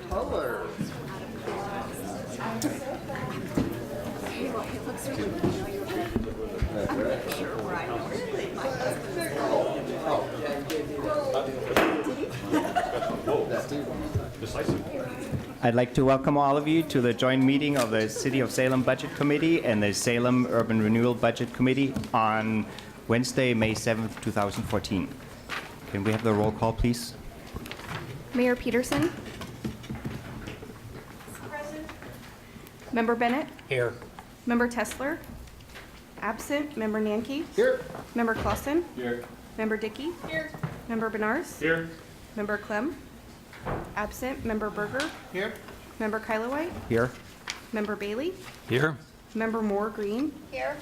color. I'd like to welcome all of you to the joint meeting of the City of Salem Budget Committee and the Salem Urban Renewal Budget Committee on Wednesday, May 7th, 2014. Can we have the roll call, please? Mayor Peterson. Present. Member Bennett. Here. Member Tesler. Absent. Member Nanke. Here. Member Clausen. Here. Member Dickey. Here. Member Benars. Here. Member Clem. Absent. Member Berger. Here. Member Kyloway. Here. Member Bailey. Here. Member Moore Green. Here.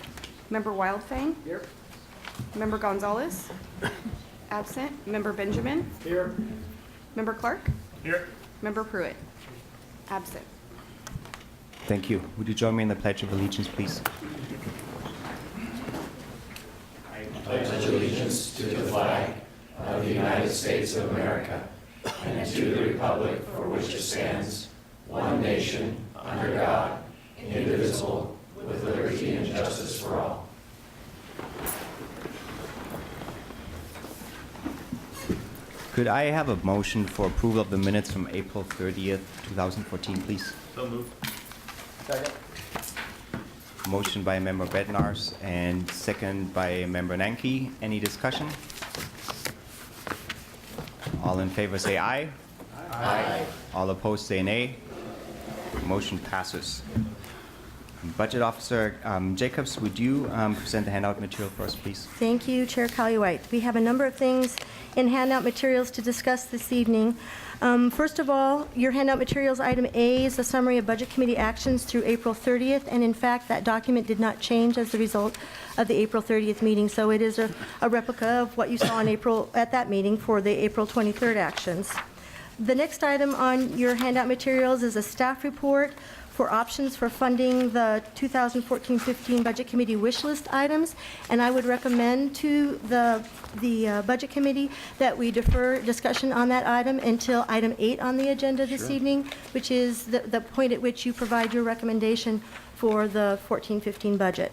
Member Wildfang. Here. Member Gonzalez. Absent. Member Benjamin. Here. Member Clark. Here. Member Pruitt. Absent. Thank you. Would you join me in the Pledge of Allegiance, please? Pledge allegiance to the flag of the United States of America and to the republic for which it stands, one nation, under God, indivisible, with liberty and justice for all. Could I have a motion for approval of the minutes from April 30th, 2014, please? So moved. Second. Motion by Member Bednars and second by Member Nanke. Any discussion? All in favor say aye. Aye. All opposed say nay. Motion passes. Budget Officer Jacobs, would you present the handout material for us, please? Thank you, Chair Kaliwhite. We have a number of things in handout materials to discuss this evening. First of all, your handout materials, item A is a summary of Budget Committee actions through April 30th, and in fact, that document did not change as a result of the April 30th meeting, so it is a replica of what you saw at that meeting for the April 23rd actions. The next item on your handout materials is a staff report for options for funding the 2014-15 Budget Committee wish list items, and I would recommend to the Budget Committee that we defer discussion on that item until item 8 on the agenda this evening, which is the point at which you provide your recommendation for the 14-15 budget.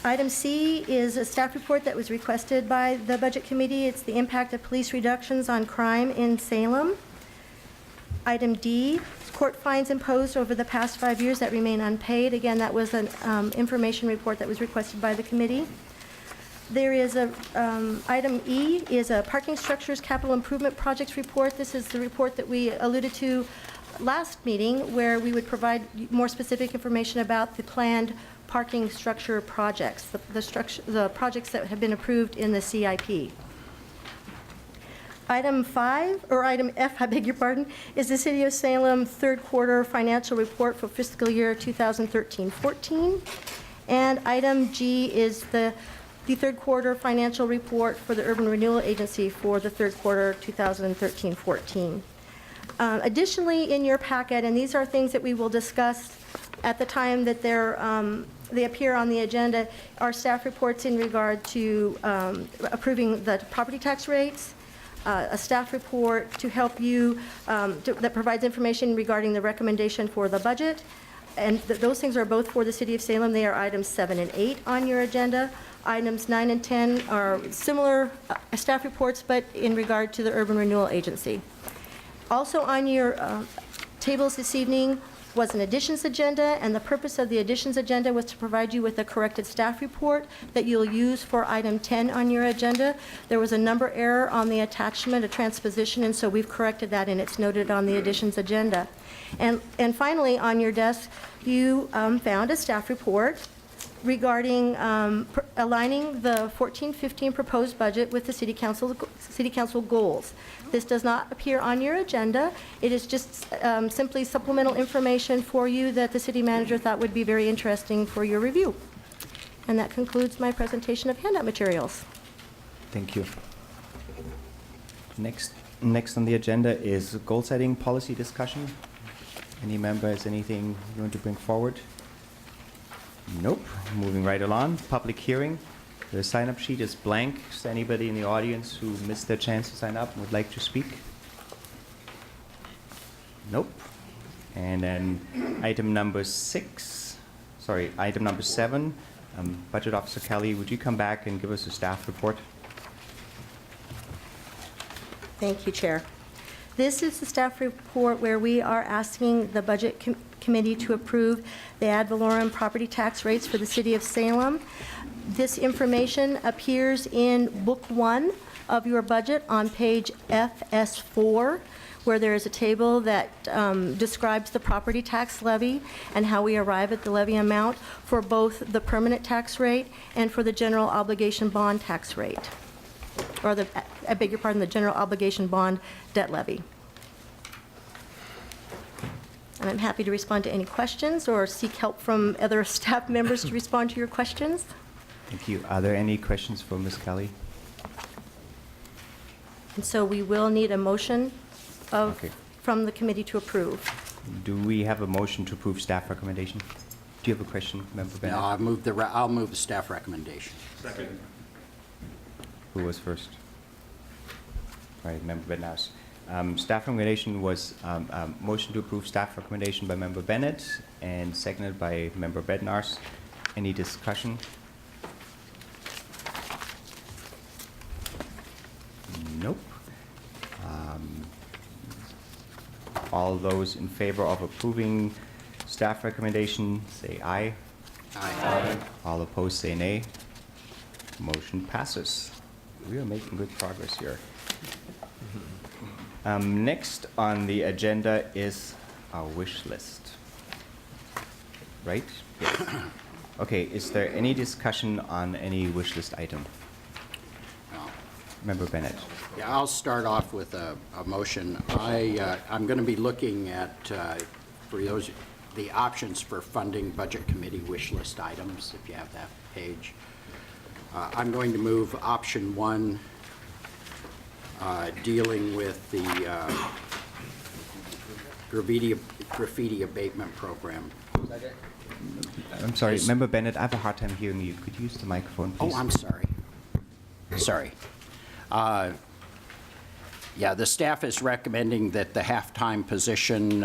Item C is a staff report that was requested by the Budget Committee. It's the impact of police reductions on crime in Salem. Item D, court fines imposed over the past 5 years that remain unpaid. Again, that was an information report that was requested by the committee. There is item E is a parking structures capital improvement projects report. This is the report that we alluded to last meeting, where we would provide more specific information about the planned parking structure projects, the projects that have been approved in the CIP. Item F, I beg your pardon, is the City of Salem third quarter financial report for fiscal year 2013-14. And item G is the third quarter financial report for the Urban Renewal Agency for the third quarter 2013-14. Additionally, in your packet, and these are things that we will discuss at the time that they appear on the agenda, are staff reports in regard to approving the property tax rates, a staff report to help you that provides information regarding the recommendation for the budget. And those things are both for the City of Salem. They are items 7 and 8 on your agenda. Items 9 and 10 are similar staff reports, but in regard to the Urban Renewal Agency. Also on your tables this evening was an additions agenda, and the purpose of the additions agenda was to provide you with a corrected staff report that you'll use for item 10 on your agenda. There was a number error on the attachment, a transposition, and so we've corrected that, and it's noted on the additions agenda. And finally, on your desk, you found a staff report regarding aligning the 14-15 proposed budget with the City Council goals. This does not appear on your agenda. It is just simply supplemental information for you that the City Manager thought would be very interesting for your review. And that concludes my presentation of handout materials. Thank you. Next on the agenda is goal setting policy discussion. Any member has anything you want to bring forward? Nope. Moving right along. Public hearing. The sign-up sheet is blank. Is there anybody in the audience who missed their chance to sign up and would like to speak? Nope. And then item number 7, Budget Officer Kelly, would you come back and give us a staff report? Thank you, Chair. This is the staff report where we are asking the Budget Committee to approve the ad valorem property tax rates for the City of Salem. This information appears in Book 1 of your budget on page FS4, where there is a table that describes the property tax levy and how we arrive at the levy amount for both the permanent tax rate and for the general obligation bond tax rate, or I beg your pardon, the general obligation bond debt levy. And I'm happy to respond to any questions or seek help from other staff members to respond to your questions. Thank you. Are there any questions for Ms. Kelly? And so we will need a motion Okay. from the committee to approve. Do we have a motion to approve staff recommendation? Do you have a question, Member Bennett? No, I'll move the staff recommendation. Second. Who was first? All right, Member Bennett. Staff recommendation was motion to approve staff recommendation by Member Bennett and seconded by Member Bednarz. Any discussion? Nope. All those in favor of approving staff recommendation, say aye. Aye. All opposed, say nay. Motion passes. We are making good progress here. Next on the agenda is our wish list. Right? Yes. Okay, is there any discussion on any wish list item? No. Member Bennett. Yeah, I'll start off with a motion. I'm going to be looking at, for those, the options for funding Budget Committee wish list items, if you have that page. I'm going to move option 1, dealing with the graffiti abatement program. I'm sorry, Member Bennett, I have a hard time hearing you. Could you use the microphone, please? Oh, I'm sorry. Sorry. Yeah, the staff is recommending that the halftime position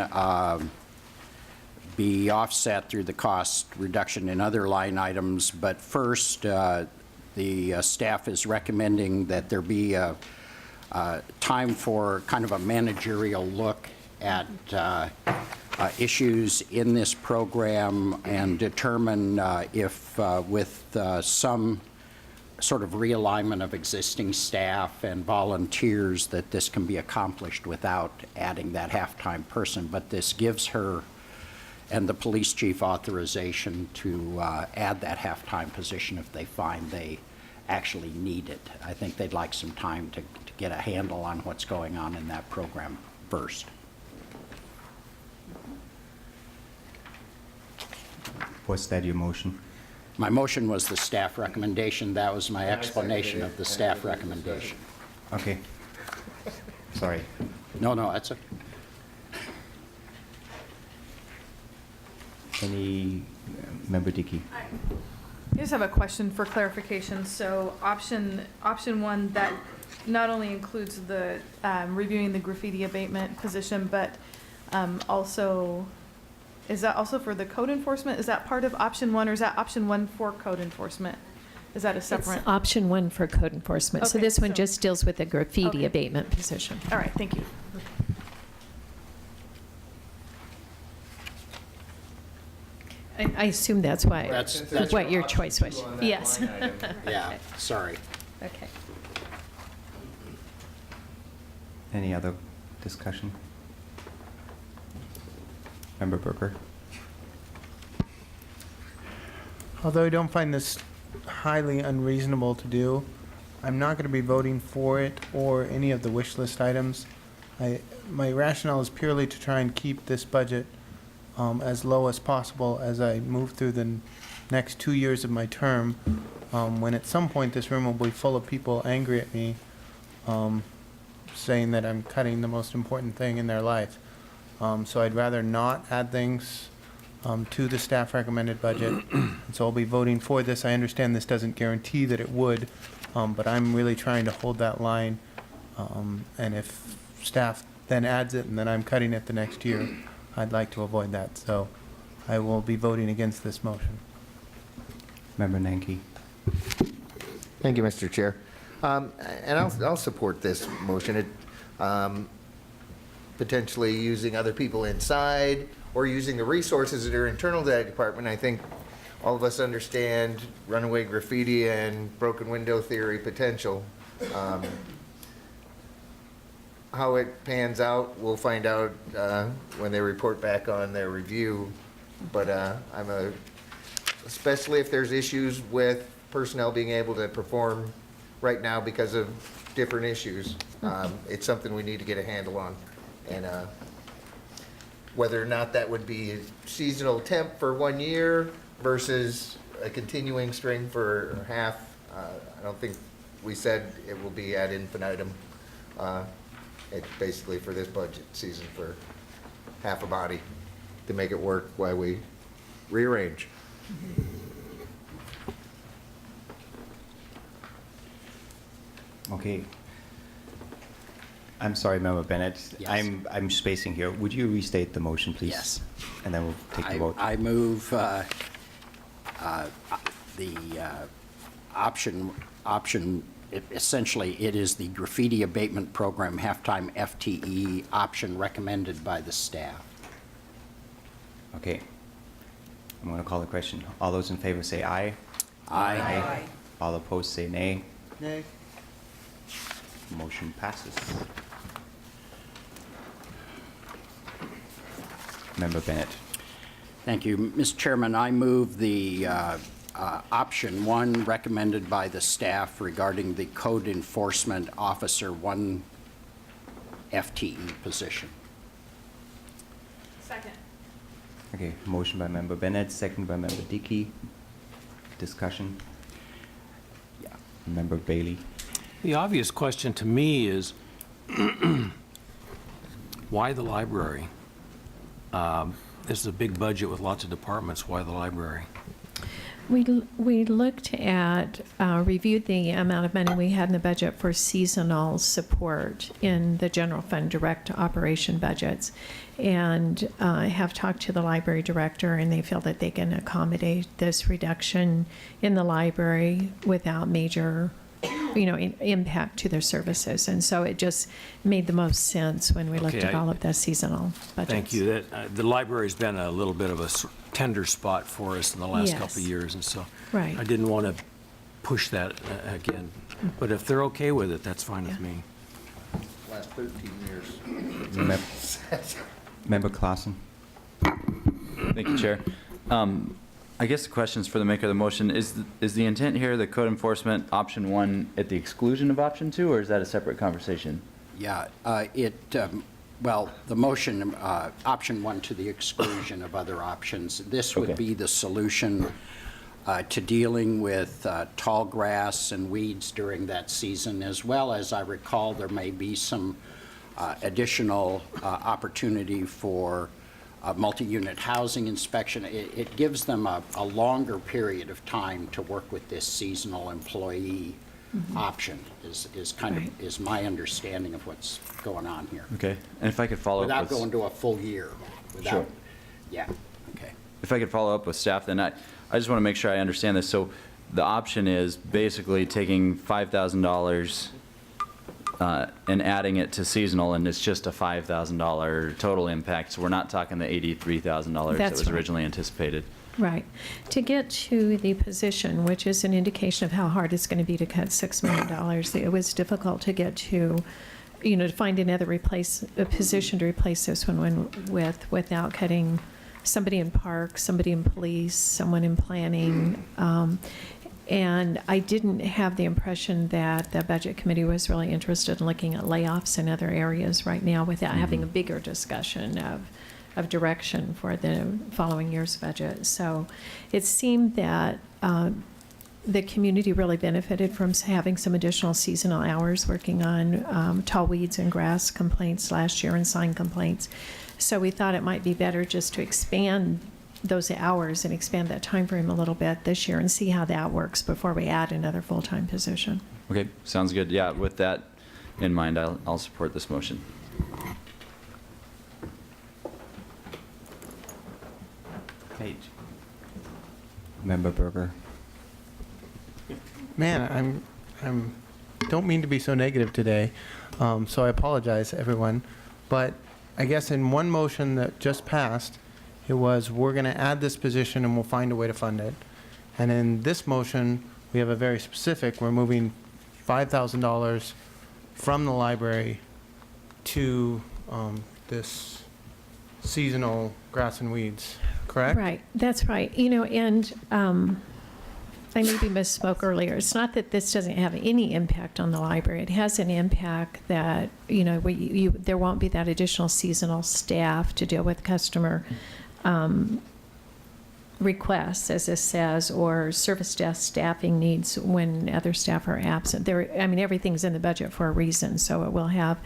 be offset through the cost reduction in other line items. But first, the staff is recommending that there be a time for kind of a managerial look at issues in this program and determine if with some sort of realignment of existing staff and volunteers that this can be accomplished without adding that halftime person. But this gives her and the police chief authorization to add that halftime position if they find they actually need it. I think they'd like some time to get a handle on what's going on in that program first. Was that your motion? My motion was the staff recommendation. That was my explanation of the staff recommendation. Okay. Sorry. No, that's okay. Any, Member Dickey? I just have a question for clarification. So option 1, that not only includes the reviewing the graffiti abatement position, but also, is that also for the code enforcement? Is that part of option 1, or is that option 1 for code enforcement? Is that a separate? It's option 1 for code enforcement. So Okay, this one so- just deals with the graffiti Okay. abatement position. All right, thank you. I assume that's why, That's what your choice was. Yes. Yeah, sorry. Okay. Any other discussion? Member Berger? Although I don't find this highly unreasonable to do, I'm not going to be voting for it or any of the wish list items. My rationale is purely to try and keep this budget as low as possible as I move through the next 2 years of my term, when at some point this room will be full of people angry at me, saying that I'm cutting the most important thing in their life. So I'd rather not add things to the staff recommended budget. And so I'll be voting for this. I understand this doesn't guarantee that it would, but I'm really trying to hold that line. And if staff then adds it, and then I'm cutting it the next year. I'd like to avoid that, so I will be voting against this motion. Member Nanki. Thank you, Mr. Chair. And I'll support this motion. It, potentially using other people inside or using the resources that are internal to that department. I think all of us understand runaway graffiti and broken window theory potential. How it pans out, we'll find out when they report back on their review. But especially if there's issues with personnel being able to perform right now because of different issues, it's something we need to get a handle on. And whether or not that would be a seasonal temp for 1 year versus a continuing string for half, I don't think we said it will be ad infinitum. It's basically for this budget season for half a body to make it work while we rearrange. Okay. I'm sorry, Member Bennett. Yes. I'm spacing here. Would you restate the motion, please? Yes. And then we'll take the vote. I move the option, essentially, it is the graffiti abatement program halftime FTE option recommended by the staff. Okay. I'm going to call the question. All those in favor say aye. Aye. All opposed say nay. Nay. Motion passes. Member Bennett. Thank you. Mr. Chairman, I move the option 1 recommended by the staff regarding the code enforcement officer 1 FTE position. Second. Okay, motion by Member Bennett, second by Member Dickey. Discussion. Yeah. Member Bailey. The obvious question to me is, why the library? This is a big budget with lots of departments. Why the library? We looked at, reviewed the amount of money we had in the budget for seasonal support in the general fund direct operation budgets, and have talked to the library director, and they feel that they can accommodate this reduction in the library without major, impact to their services. And so it just made the most sense when we looked Okay, at all of the seasonal budgets. Thank you. The library's been a little bit of a tender spot for us in the last Yes. couple of years, and so Right. I didn't want to push that again. But if they're okay with it, that's fine with Yeah. me. Last 13 years. Member Clausen. Thank you, Chair. I guess the question is for the maker of the motion. Is the intent here the code enforcement option 1 at the exclusion of option 2, or is that a separate conversation? Yeah, well, the motion, option 1 to the exclusion of other options. This would Okay. be the solution to dealing with tall grass and weeds during that season, as well as I recall there may be some additional opportunity for multi-unit housing inspection. It gives them a longer period of time to work with this seasonal employee option, is my understanding of what's going on here. Okay. And if I could follow up Without with... going to a full year. Sure. Yeah, okay. If I could follow up with staff, then I just want to make sure I understand this. So the option is basically taking $5,000 and adding it to seasonal, and it's just a $5,000 total impact. So we're not talking the $83,000 that That's was right. originally anticipated. Right. To get to the position, which is an indication of how hard it's going to be to cut $6 million, it was difficult to get to, to find another position to replace this one without cutting somebody in parks, somebody in police, someone in planning. And I didn't have the impression that the Budget Committee was really interested in looking at layoffs in other areas right now without having a bigger discussion of direction for the following year's budget. So it seemed that the community really benefited from having some additional seasonal hours working on tall weeds and grass complaints last year and sign complaints. So we thought it might be better just to expand those hours and expand that time frame a little bit this year and see how that works before we add another full-time position. Okay, sounds good. Yeah, with that in mind, I'll support this motion. Page. Member Berger. Man, don't mean to be so negative today, so I apologize, everyone. But I guess in one motion that just passed, it was, we're going to add this position and we'll find a way to fund it. And in this motion, we have a very specific, we're moving $5,000 from the library to this seasonal grass and weeds, correct? Right, that's right. You know, and I maybe misspoke earlier. It's not that this doesn't have any impact on the library. It has an impact that, you know, there won't be that additional seasonal staff to deal with customer requests, as this says, or service desk staffing needs when other staff are absent. I mean, everything's in the budget for a reason, so it will have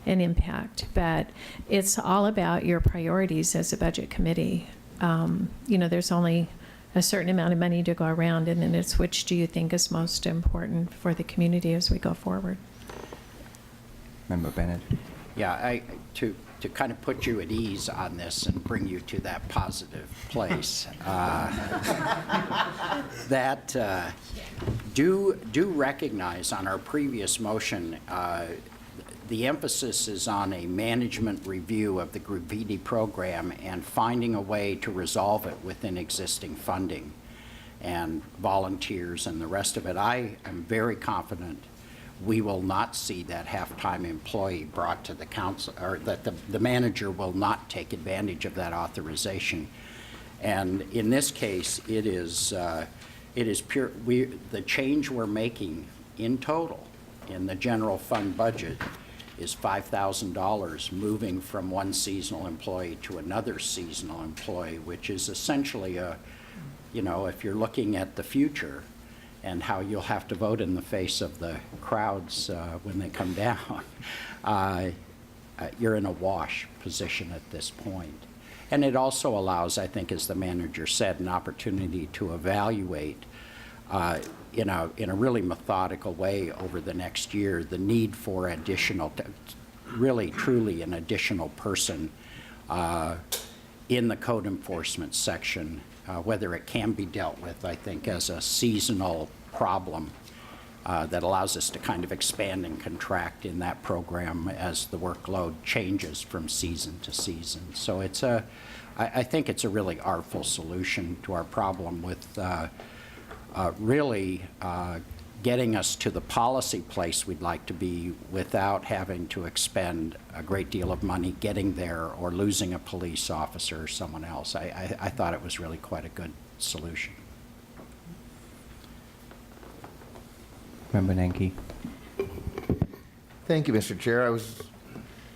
an impact. But it's all about your priorities as a budget committee. You know, there's only a certain amount of money to go around, and then it's which do you think is most important for the community as we go forward. Member Bennett. Yeah, to kind of put you at ease on this and bring you to that positive place, do recognize on our previous motion, the emphasis is on a management review of the graffiti program and finding a way to resolve it within existing funding and volunteers and the rest of it. I am very confident we will not see that half-time employee brought to the council, or that the manager will not take advantage of that authorization. And in this case, it is pure, the change we're making in total in the general fund budget is $5,000 moving from one seasonal employee to another seasonal employee, which is essentially you know, if you're looking at the future and how you'll have to vote in the face of the crowds when they come down, you're in a wash position at this point. And it also allows, I think, as the manager said, an opportunity to evaluate in a really methodical way over the next year the need for additional, really truly an additional person in the code enforcement section, whether it can be dealt with, I think, as a seasonal problem that allows us to kind of expand and contract in that program as the workload changes from season to season. So it's I think it's a really artful solution to our problem with really getting us to the policy place we'd like to be without having to expend a great deal of money getting there or losing a police officer or someone else. I thought it was really quite a good solution. Member Nanki. Thank you, Mr. Chair. I was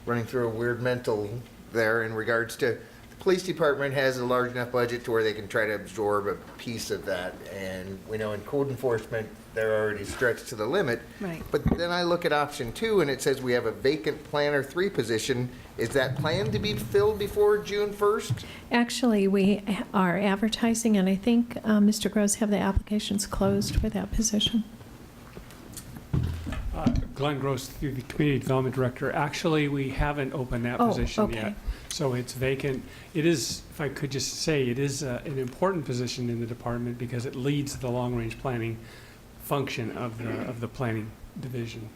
running through a weird mental there in regards to the police department has a large enough budget to where they can try to absorb a piece of that. And we know in code enforcement, they're already stretched to the limit. Right. But then I look at option 2 and it says we have a vacant planner 3 position. Is that planned to be filled before June 1st? Actually, we are advertising, and I think Mr. Gross have the applications closed for that position. Glenn Gross, the Community Development Director. Actually, we haven't opened that position okay. yet. So it's vacant. It is, if I could just say, it is an important position in the department because it leads the long-range planning function of the planning division.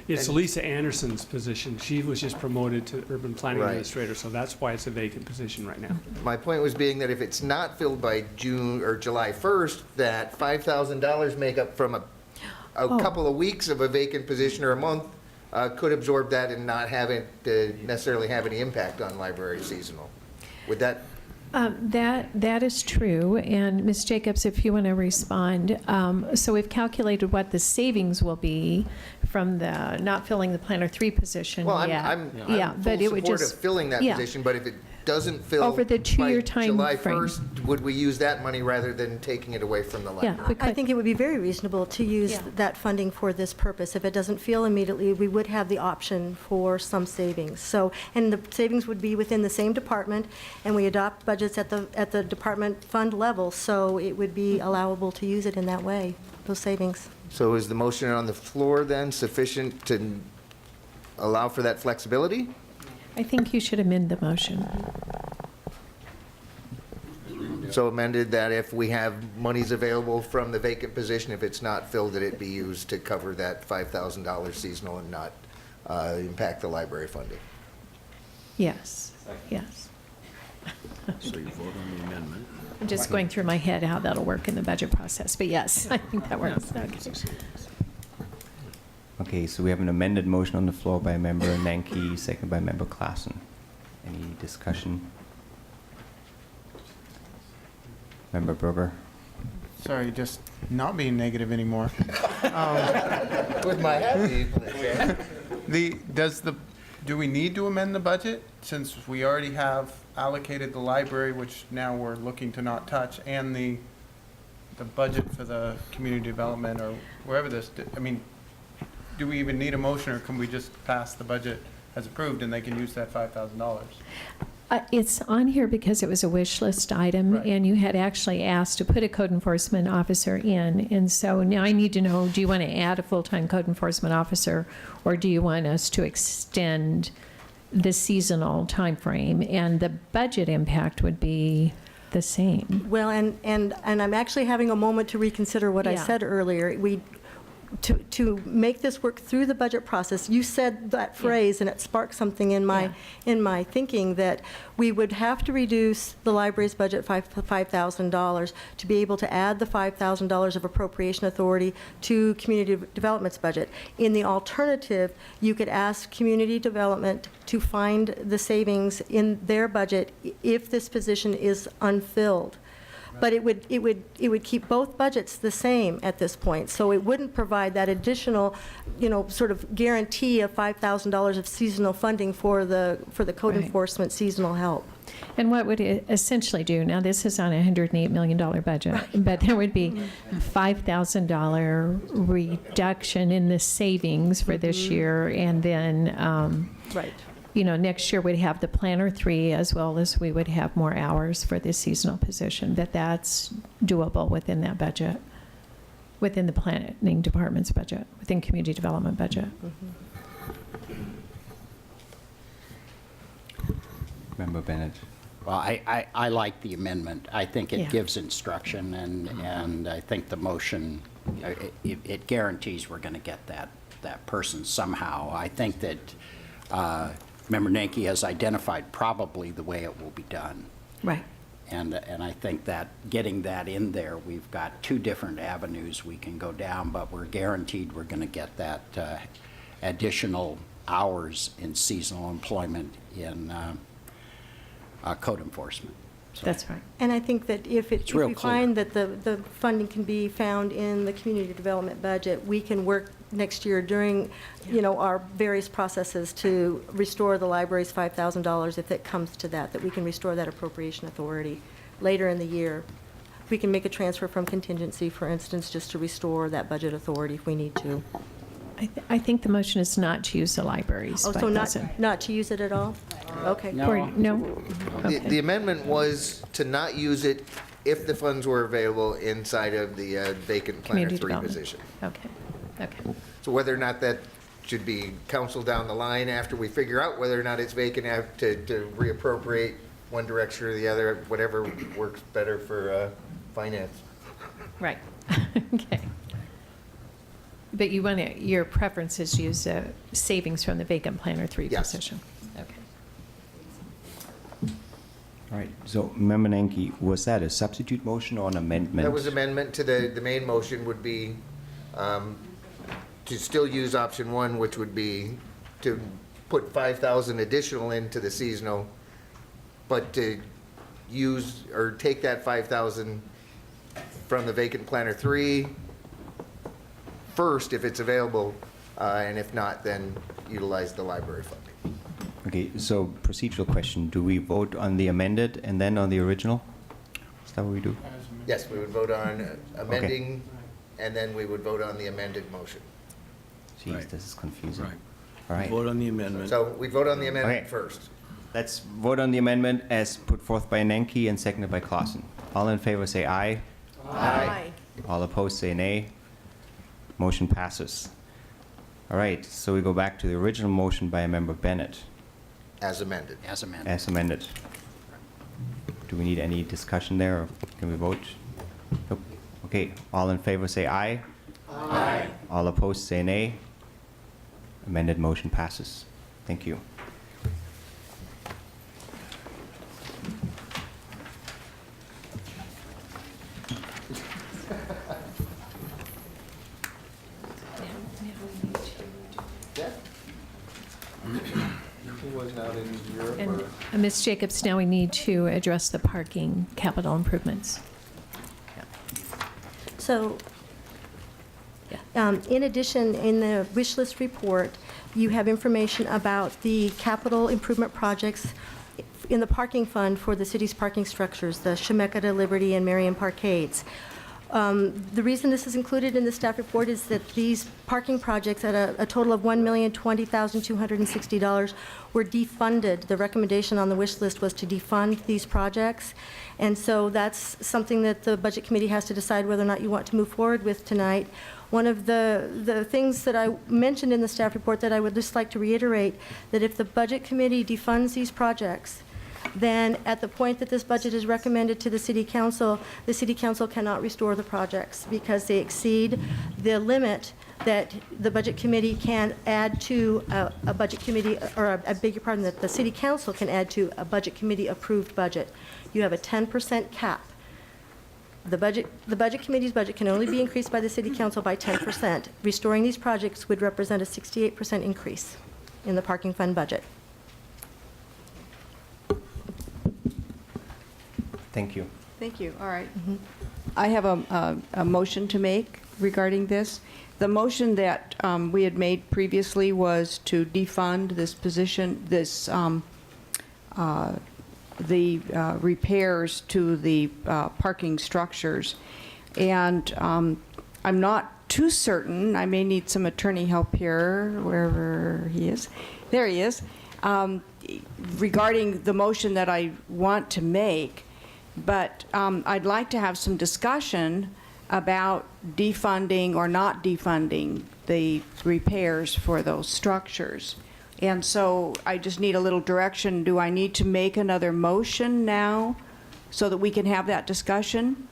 It's Lisa Anderson's position. She was just promoted to urban planning Right. administrator, so that's why it's a vacant position right now. My point was being that if it's not filled by June or July 1st, that $5,000 make up from a couple of weeks of a vacant position or a month could absorb that and not have it necessarily have any impact on library seasonal. Would that? That is true, and Ms. Jacobs, if you want to respond. So we've calculated what the savings will be from the not filling the planner 3 position Well, yet. I'm but full it would support just of filling that yeah. position, but if it doesn't fill Over the 2-year by time July frame. 1st, would we use that money rather than taking it away from the Yeah, library? we could. I think it would be very reasonable to use Yeah. that funding for this purpose. If it doesn't feel immediately, we would have the option for some savings. So, and the savings would be within the same department, and we adopt budgets at the department fund level, so it would be allowable to use it in that way, those savings. So is the motion on the floor then sufficient to allow for that flexibility? I think you should amend the motion. So amended that if we have monies available from the vacant position, if it's not filled, that it be used to cover that $5,000 seasonal and not impact the library funding. Yes, yes. So you vote on the amendment. I'm just going through my head how that'll work in the budget process, but yes, I think that works. Okay. Okay, so we have an amended motion on the floor by Member Nanki, second by Member Klassen. Any discussion? Member Berger? Sorry, just not being negative anymore. With my hat. Do we need to amend the budget since we already have allocated the library, which now we're looking to not touch, and the budget for the community development or wherever this, I mean, do we even need a motion, or can we just pass the budget as approved and they can use that $5,000? It's on here because it was a wish list item, Right. and you had actually asked to put a code enforcement officer in. And so now I need to know, do you want to add a full-time code enforcement officer, or do you want us to extend the seasonal timeframe? And the budget impact would be the same. Well, and I'm actually having a moment to reconsider what I Yeah. said earlier. To make this work through the budget process, you said that phrase, and it sparked something in my thinking, that we would have to reduce the library's budget $5,000 to be able to add the $5,000 of appropriation authority to community development's budget. In the alternative, you could ask community development to find the savings in their budget if this position is unfilled. But it would keep both budgets the same at this point. So it wouldn't provide that additional, sort of guarantee of $5,000 of seasonal funding for the code Right. enforcement seasonal help. And what would it essentially do, now this is on a $108 million budget, but there would be $5,000 reduction in the savings for this year, and then, Right. Next year we'd have the planner 3, as well as we would have more hours for this seasonal position, that's doable within that budget, within the planning department's budget, within community development budget. Member Bennett? Well, I like the amendment. I think Yeah. it gives instruction, and I think the motion, it guarantees we're going to get that person somehow. I think that Member Nanki has identified probably the way it will be done. Right. And I think that getting that in there, we've got 2 different avenues we can go down, but we're guaranteed we're going to get that additional hours in seasonal employment in code enforcement. So- That's right. And I think that if real we clear. find that the funding can be found in the community development budget, we can work next year during, our various processes to restore the library's $5,000 if it comes to that we can restore that appropriation authority later in the year. We can make a transfer from contingency, for instance, just to restore that budget authority if we need to. I think the motion is not to use the libraries. Oh, so not to use it at all? Okay. No. No? The Okay. amendment was to not use it if the funds were available inside of the vacant planner Community 3 development. position. Okay, okay. So whether or not that should be council down the line after we figure out whether or not it's vacant, to reappropriate one direction or the other, whatever works better for finance. Right, okay. But your preference is to use the savings from the vacant planner 3 Yes. position? Okay. All right, so Member Nanki, was that a substitute motion or an amendment? That was amendment to the main motion would be to still use option 1, which would be to put 5,000 additional into the seasonal, but to use or take that 5,000 from the vacant planner 3 first if it's available, and if not, then utilize the library funding. Okay, so procedural question, do we vote on the amended and then on the original? Is that what we do? Yes, we would vote on amending, and then we would vote on the amended motion. Jeez, Right. this is confusing. Right. All right, Vote on the amendment. So we vote on the amendment Okay. first. let's vote on the amendment as put forth by Nanki and seconded by Clausen. All in favor say aye. Aye. All opposed say nay. Motion passes. All right, so we go back to the original motion by Member Bennett As amended. As amended. as amended. do we need any discussion there, or can we vote? Nope. Okay, all in favor say aye. Aye. All opposed say nay. Amended motion passes. Thank you. And Ms. Jacobs, now we need to address the parking capital improvements. So, in addition, in the wish list report, you have information about the capital improvement projects in the parking fund for the city's parking structures, the Chemeketa, Liberty, and Marion Parkades. The reason this is included in the staff report is that these parking projects at a total of $1,020,260 were defunded. The recommendation on the wish list was to defund these projects. And so that's something that the Budget Committee has to decide whether or not you want to move forward with tonight. One of the things that I mentioned in the staff report that I would just like to reiterate, that if the Budget Committee defunds these projects, then at the point that this budget is recommended to the City Council cannot restore the projects because they exceed the limit that the Budget Committee can add to a Budget Committee, or I beg your pardon, that the City Council can add to a Budget Committee approved budget. You have a 10% cap. The Budget Committee's budget can only be increased by the City Council by 10%. Restoring these projects would represent a 68% increase in the parking fund budget. Thank you. Thank you, all right. I have a motion to make regarding this. The motion that we had made previously was to defund this position, the repairs to the parking structures. And I'm not too certain, I may need some attorney help here, wherever he is. There he is. Regarding the motion that I want to make, but I'd like to have some discussion about defunding or not defunding the repairs for those structures. And so I just need a little direction. Do I need to make another motion now so that we can have that discussion?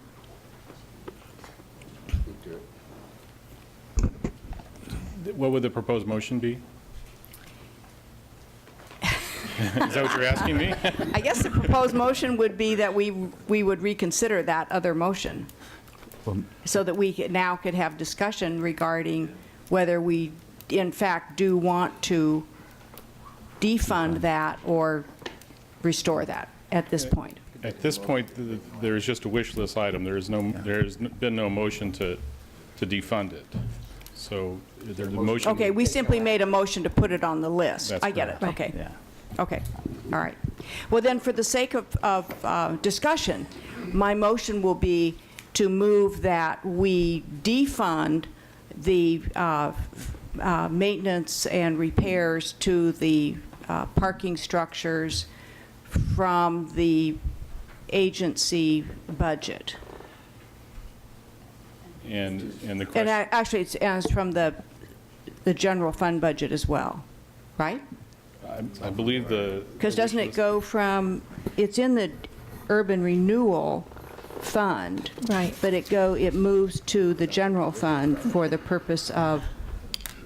What would the proposed motion be? Is that what you're asking me? I guess the proposed motion would be that we would reconsider that other motion so that we now could have discussion regarding whether we, in fact, do want to defund that or restore that at this point. At this point, there is just a wish list item. There's been no motion to defund it. So there's a motion. Okay, we simply made a motion to put it on the list. That's I get it, correct. okay. Yeah. Okay, all right. Well, then, for the sake of discussion, my motion will be to move that we defund the maintenance and repairs to the parking structures from the agency budget. And the And question. actually, it's from the general fund budget as well, right? I believe Because doesn't it go from, it's in the urban renewal fund. Right. But it moves to the general fund for the purpose of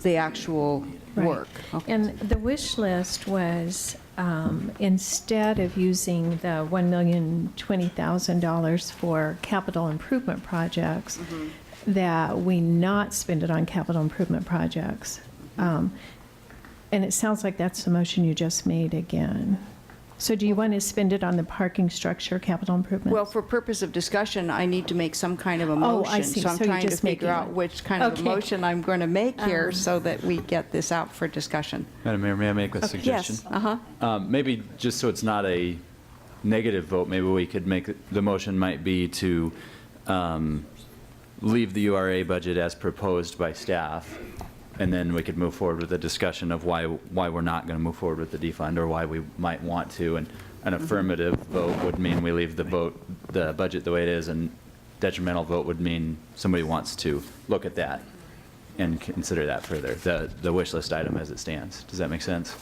the actual Right. work. Okay. And the wish list was, instead of using the $1,020,000 for capital improvement projects, that we not spend it on capital improvement projects. And it sounds like that's the motion you just made again. So do you want to spend it on the parking structure capital improvements? Well, for purpose of discussion, I need to make some kind of a Oh, motion. I see. So I'm So you're trying to just figure making out one. which kind of a Okay. motion I'm going to make here so that we get this out for discussion. Madam Mayor, may I make a Okay. suggestion? Yes, uh-huh. Maybe just so it's not a negative vote, maybe we could make, the motion might be to leave the URA budget as proposed by staff, and then we could move forward with a discussion of why we're not going to move forward with the defund, or why we might want to. And an affirmative vote would mean we leave the budget the way it is, and detrimental vote would mean somebody wants to look at that and consider that further, the wish list item as it stands. Does that make sense?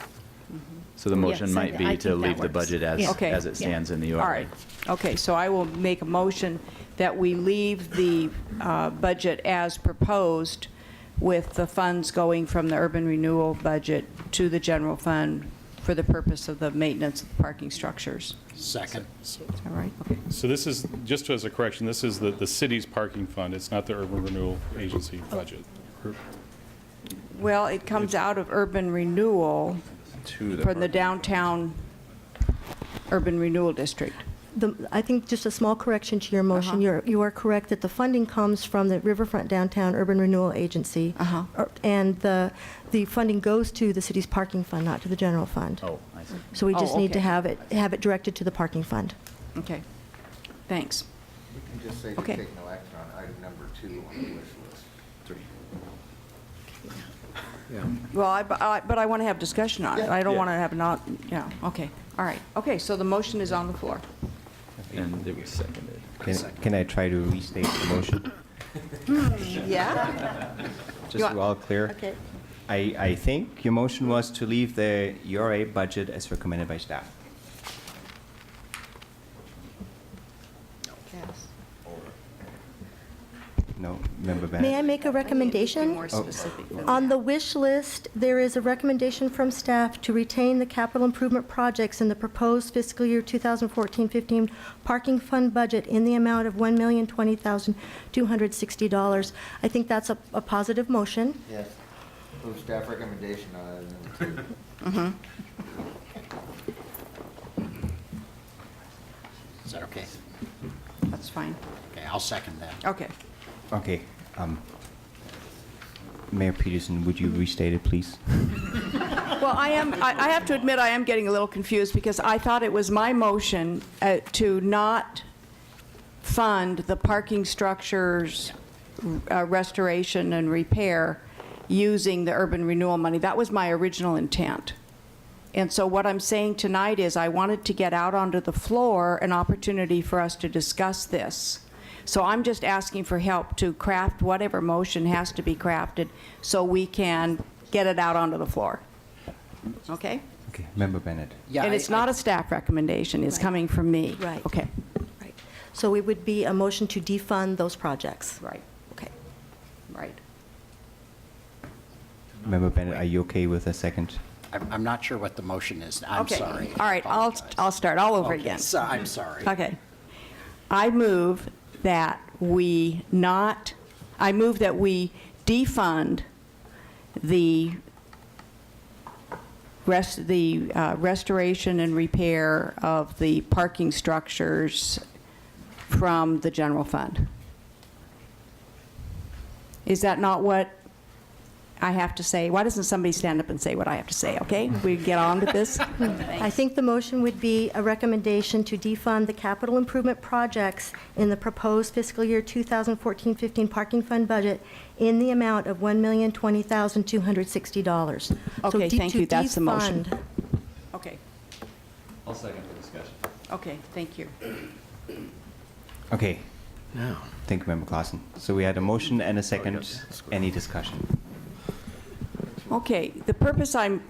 So the motion Yes, might I be think to that leave the works. budget as, Yeah. Okay. as it stands in the URA. All right. Okay, so I will make a motion that we leave the budget as proposed with the funds going from the urban renewal budget to the general fund for the purpose of the maintenance of the parking structures. Second. Is that right? Okay. So this is, just as a correction, this is the city's parking fund. It's not the Urban Renewal Agency budget. Well, it comes out of urban renewal To the from the parking. downtown urban renewal district. I think just a small correction to your motion. You are correct that the funding comes from the Riverfront Downtown Urban Renewal Agency. And the funding goes to the city's parking fund, not to the general fund. Oh, I see. So we just Oh, need to okay. have it directed to the parking fund. Okay. Thanks. We can just say to Okay. take no action on item number 2 on the wish list. Well, but I want to have discussion on it. Yeah. I don't Yeah. want to have not, yeah, okay, all right. Okay, so the motion is on the floor. And it was seconded. Can I try to restate the motion? Yeah? Just so we're all clear. Okay. I think your motion was to leave the URA budget as recommended by staff. No, Member Bennett? May I make a Be recommendation? more specific than On that. the wish list, there is a recommendation from staff to retain the capital improvement projects in the proposed fiscal year 2014-15 parking fund budget in the amount of $1,020,260. I think that's a positive motion. Yes. Move staff recommendation on item number 2. Is that okay? That's fine. Okay, I'll second that. Okay. Okay. Mayor Peterson, would you restate it, please? Well, I have to admit, I am getting a little confused because I thought it was my motion to not fund the parking structures restoration and repair using the urban renewal money. That was my original intent. And so what I'm saying tonight is I wanted to get out onto the floor an opportunity for us to discuss this. So I'm just asking for help to craft whatever motion has to be crafted so we can get it out onto the floor. Okay? Okay, Member Bennett. Yeah, And it's not a staff recommendation, it's Right. coming from me. Right. Okay, Right. So it would be a motion to defund those projects. right, Okay. right. Member Bennett, are you okay with a second? I'm not sure what the motion is. I'm Okay. sorry. All right, Apologize. I'll start all over Okay, again. so I'm sorry. Okay. I move that we defund the restoration and repair of the parking structures from the general fund. Is that not what I have to say? Why doesn't somebody stand up and say what I have to say, okay? We get on to this? I think the motion would be a recommendation to defund the capital improvement projects in the proposed fiscal year 2014-15 parking fund budget in the amount of $1,020,260. Okay, thank you. That's the motion. defund- Okay, I'll second the discussion. okay, thank you. Okay. Thank you, Member Clausen. So we had a motion and a second. Any discussion? Okay, the purpose that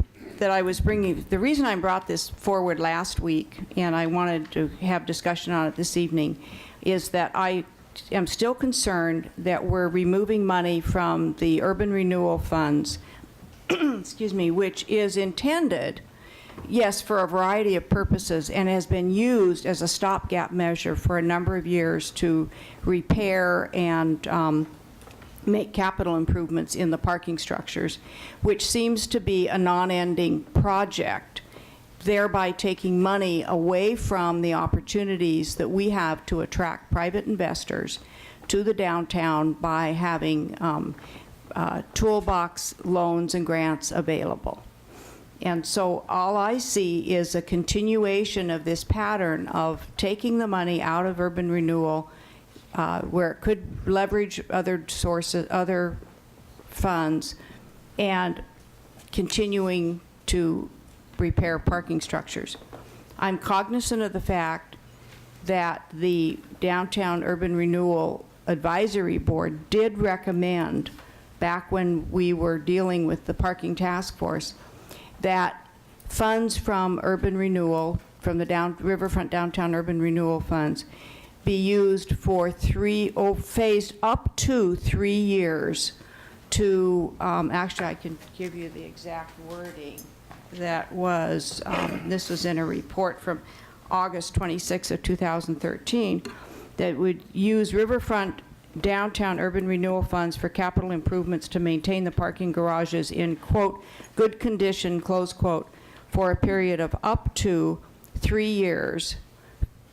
I was bringing, the reason I brought this forward last week, and I wanted to have discussion on it this evening, is that I am still concerned that we're removing money from the urban renewal funds, excuse me, which is intended, yes, for a variety of purposes, and has been used as a stopgap measure for a number of years to repair and make capital improvements in the parking structures, which seems to be a non-ending project, thereby taking money away from the opportunities that we have to attract private investors to the downtown by having toolbox loans and grants available. And so all I see is a continuation of this pattern of taking the money out of urban renewal where it could leverage other sources, other funds, and continuing to repair parking structures. I'm cognizant of the fact that the Downtown Urban Renewal Advisory Board did recommend, back when we were dealing with the parking task force, that funds from urban renewal, from the Riverfront Downtown Urban Renewal Funds, be used for phased up to 3 years to, actually, I can give you the exact wording that was, this was in a report from August 26 of 2013, that would use Riverfront Downtown Urban Renewal Funds for capital improvements to maintain the parking garages in, quote, good condition, close quote, for a period of up to 3 years,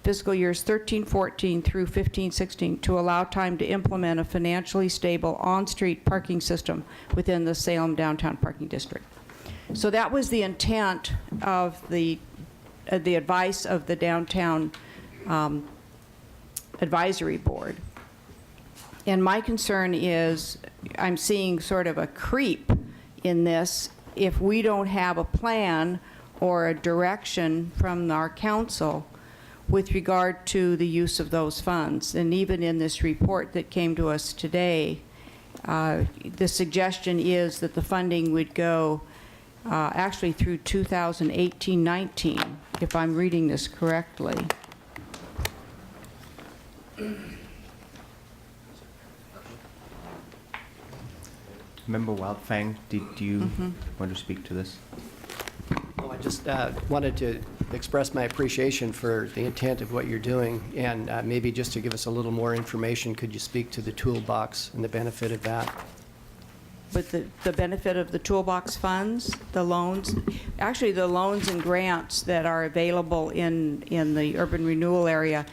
fiscal years 13-14 through 15-16, to allow time to implement a financially stable on-street parking system within the Salem Downtown Parking District. So that was the intent of the advice of the Downtown Advisory Board. And my concern is I'm seeing sort of a creep in this if we don't have a plan or a direction from our council with regard to the use of those funds. And even in this report that came to us today, the suggestion is that the funding would go actually through 2018-19, if I'm reading this correctly. Member Wildfang, do you want to speak to this? Well, I just wanted to express my appreciation for the intent of what you're doing, and maybe just to give us a little more information, could you speak to the toolbox and the benefit of that? But the benefit of the toolbox funds, the loans, actually the loans and grants that are available in the urban renewal area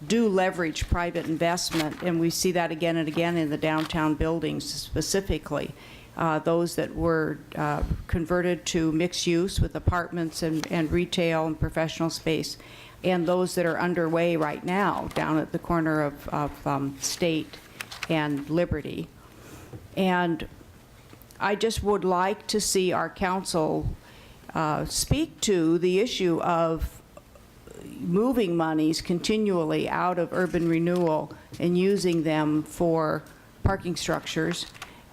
do leverage private investment, and we see that again and again in the downtown buildings specifically. Those that were converted to mixed use with apartments and retail and professional space, and those that are underway right now down at the corner of State and Liberty. And I just would like to see our council speak to the issue of moving monies continually out of urban renewal and using them for parking structures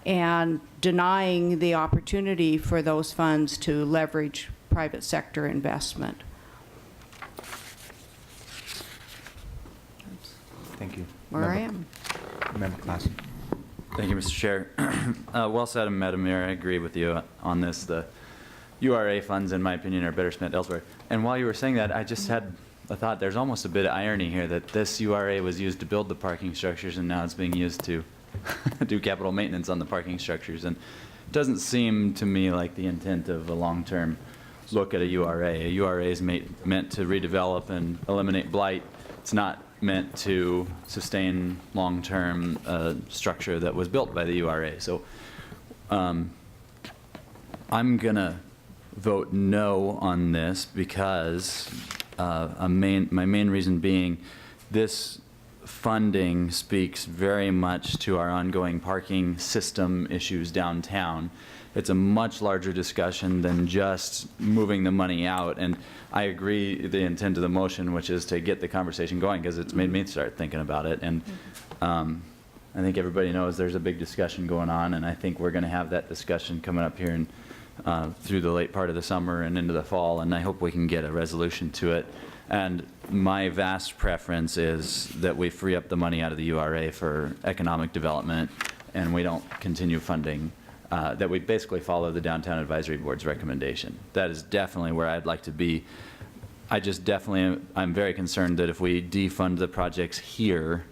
and denying the opportunity for those funds to leverage private sector investment. Thank you. Where I am. Member Clausen. Thank you, Mr. Chair. Well said, Madam Mayor. I agree with you on this. The URA funds, in my opinion, are better spent elsewhere. And while you were saying that, I just had a thought. There's almost a bit of irony here that this URA was used to build the parking structures, and now it's being used to do capital maintenance on the parking structures. And it doesn't seem to me like the intent of a long-term look at a URA. A URA is meant to redevelop and eliminate blight. It's not meant to sustain long-term structure that was built by the URA. So I'm going to vote no on this because my main reason being this funding speaks very much to our ongoing parking system issues downtown. It's a much larger discussion than just moving the money out. And I agree the intent of the motion, which is to get the conversation going, because it's made me start thinking about it. And I think everybody knows there's a big discussion going on, and I think we're going to have that discussion coming up here through the late part of the summer and into the fall, and I hope we can get a resolution to it. And my vast preference is that we free up the money out of the URA for economic development, and we don't continue funding, that we basically follow the Downtown Advisory Board's recommendation. That is definitely where I'd like to be. I'm very concerned that if we defund the projects here,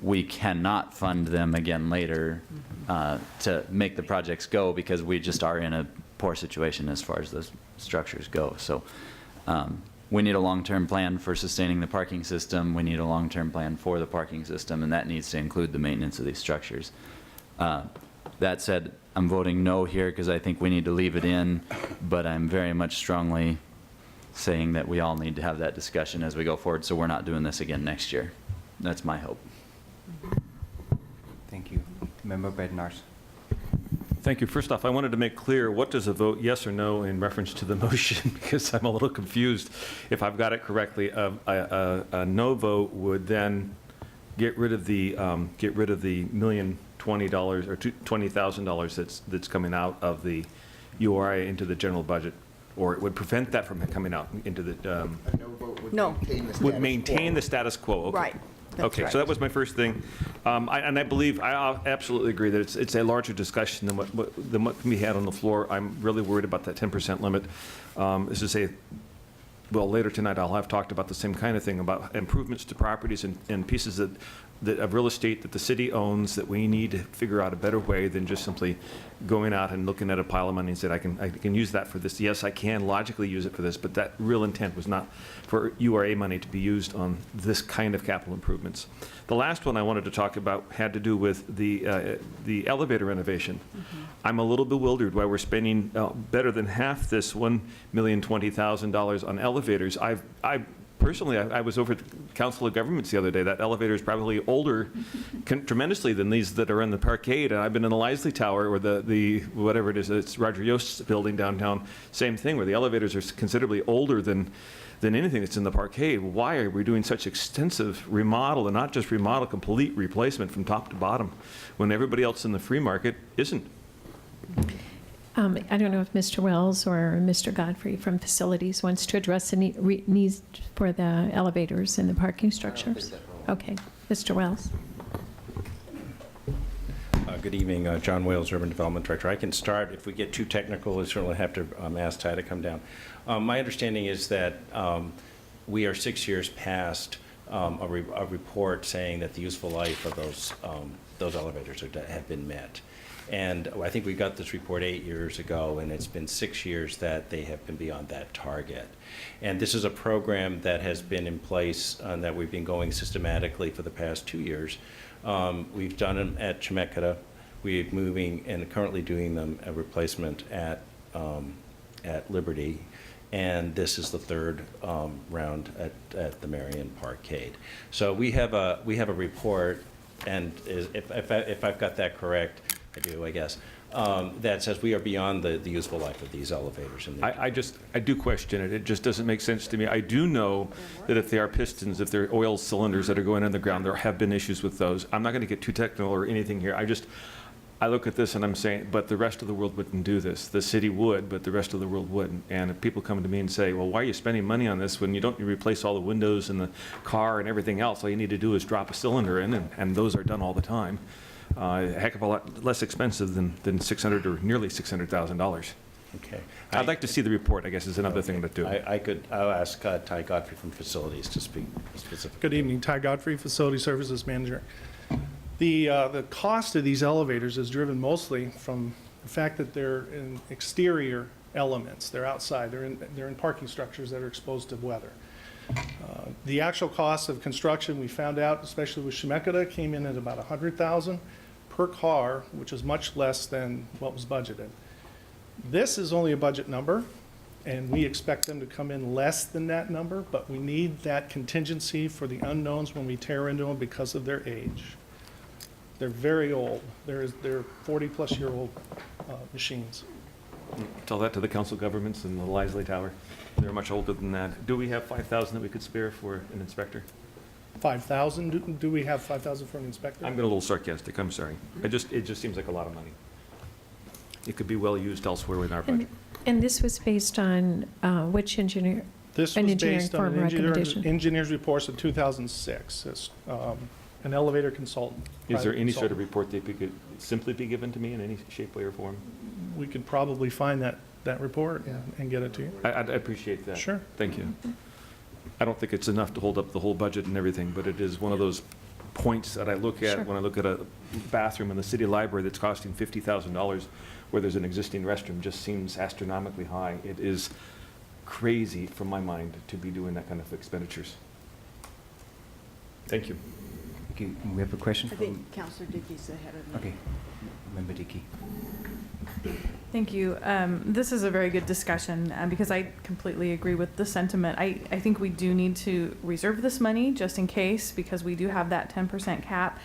we cannot fund them again later to make the projects go, because we just are in a poor situation as far as those structures go. So we need a long-term plan for sustaining the parking system. We need a long-term plan for the parking system, and that needs to include the maintenance of these structures. That said, I'm voting no here because I think we need to leave it in, but I'm very much strongly saying that we all need to have that discussion as we go forward, so we're not doing this again next year. That's my hope. Thank you. Member Bednarz. Thank you. First off, I wanted to make clear, what does a vote yes or no in reference to the motion? Because I'm a little confused if I've got it correctly. A no vote would then get rid of the $1,020,000 or $20,000 that's coming out of the URA into the general budget. or it would prevent that from coming out into the, A no vote would No. maintain the status would maintain quo. the status quo. Okay. Right. That's Okay, right. so that was my first thing. And I believe, I absolutely agree that it's a larger discussion than what can be had on the floor. I'm really worried about that 10% limit. As to say, well, later tonight, I'll have talked about the same kind of thing, about improvements to properties and pieces of real estate that the city owns, that we need to figure out a better way than just simply going out and looking at a pile of money and said, I can use that for this. Yes, I can logically use it for this, but that real intent was not for URA money to be used on this kind of capital improvements. The last one I wanted to talk about had to do with the elevator renovation. I'm a little bewildered why we're spending better than half this $1,020,000 on elevators. Personally, I was over at Council of Governments the other day. That elevator is probably older tremendously than these that are in the Parkade. And I've been in the Lisley Tower, or the whatever it is, it's Roger Yost's building downtown, same thing, where the elevators are considerably older than anything that's in the Parkade. Why are we doing such extensive remodel, and not just remodel, complete replacement from top to bottom, when everybody else in the free market isn't? I don't know if Mr. Wells or Mr. Godfrey from Facilities wants to address the needs for the elevators and the parking structures. Okay, Mr. Wells. Good evening, John Wales, Urban Development Director. I can start. If we get too technical, we certainly have to ask Ty to come down. My understanding is that we are 6 years past a report saying that the useful life of those elevators have been met. And I think we got this report 8 years ago, and it's been 6 years that they have been beyond that target. And this is a program that has been in place and that we've been going systematically for the past 2 years. We've done them at Chemeketa. We're moving and currently doing them a replacement at Liberty. And this is the third round at the Marion Parkade. So we have a report, and if I've got that correct, I do, I guess, that says we are beyond the useful life of these elevators. I do question it. It just doesn't make sense to me. I do know that if they are pistons, if they're oil cylinders that are going in the ground, there have been issues with those. I'm not going to get too technical or anything here. I look at this and I'm saying, but the rest of the world wouldn't do this. The city would, but the rest of the world wouldn't. And if people come to me and say, well, why are you spending money on this when you don't replace all the windows in the car and everything else? All you need to do is drop a cylinder in, and those are done all the time. A heck of a lot less expensive than $600,000 or nearly $600,000. Okay. I'd like to see the report, I guess, is another thing to do. I'll ask Ty Godfrey from Facilities to speak specifically. Good evening, Ty Godfrey, Facility Services Manager. The cost of these elevators is driven mostly from the fact that they're in exterior elements. They're outside. They're in parking structures that are exposed to weather. The actual cost of construction, we found out, especially with Chemeketa, came in at about $100,000 per car, which is much less than what was budgeted. This is only a budget number, and we expect them to come in less than that number, but we need that contingency for the unknowns when we tear into them because of their age. They're very old. They're 40-plus-year-old machines. Tell that to the council governments and the Lisley Tower. They're much older than that. Do we have $5,000 that we could spare for an inspector? 5,000? Do we have 5,000 for an inspector? I'm being a little sarcastic, I'm sorry. It just seems like a lot of money. It could be well used elsewhere in our budget. And this was based on which engineer? This was based on an engineer's reports of 2006. It's an elevator consultant. Is there any sort of report that could simply be given to me in any shape, way, or form? We could probably find that report and get it to you. I'd appreciate that. Sure. Thank you. I don't think it's enough to hold up the whole budget and everything, but it is one of those points that I look at when I look at a bathroom in the city library that's costing $50,000 where there's an existing restroom. Just seems astronomically high. It is crazy from my mind to be doing that kind of expenditures. Thank you. Okay, we have a question I from... think Councilor Dickey's ahead of me. Okay, Member Dickey. Thank you. This is a very good discussion because I completely agree with the sentiment. I think we do need to reserve this money just in case because we do have that 10% cap.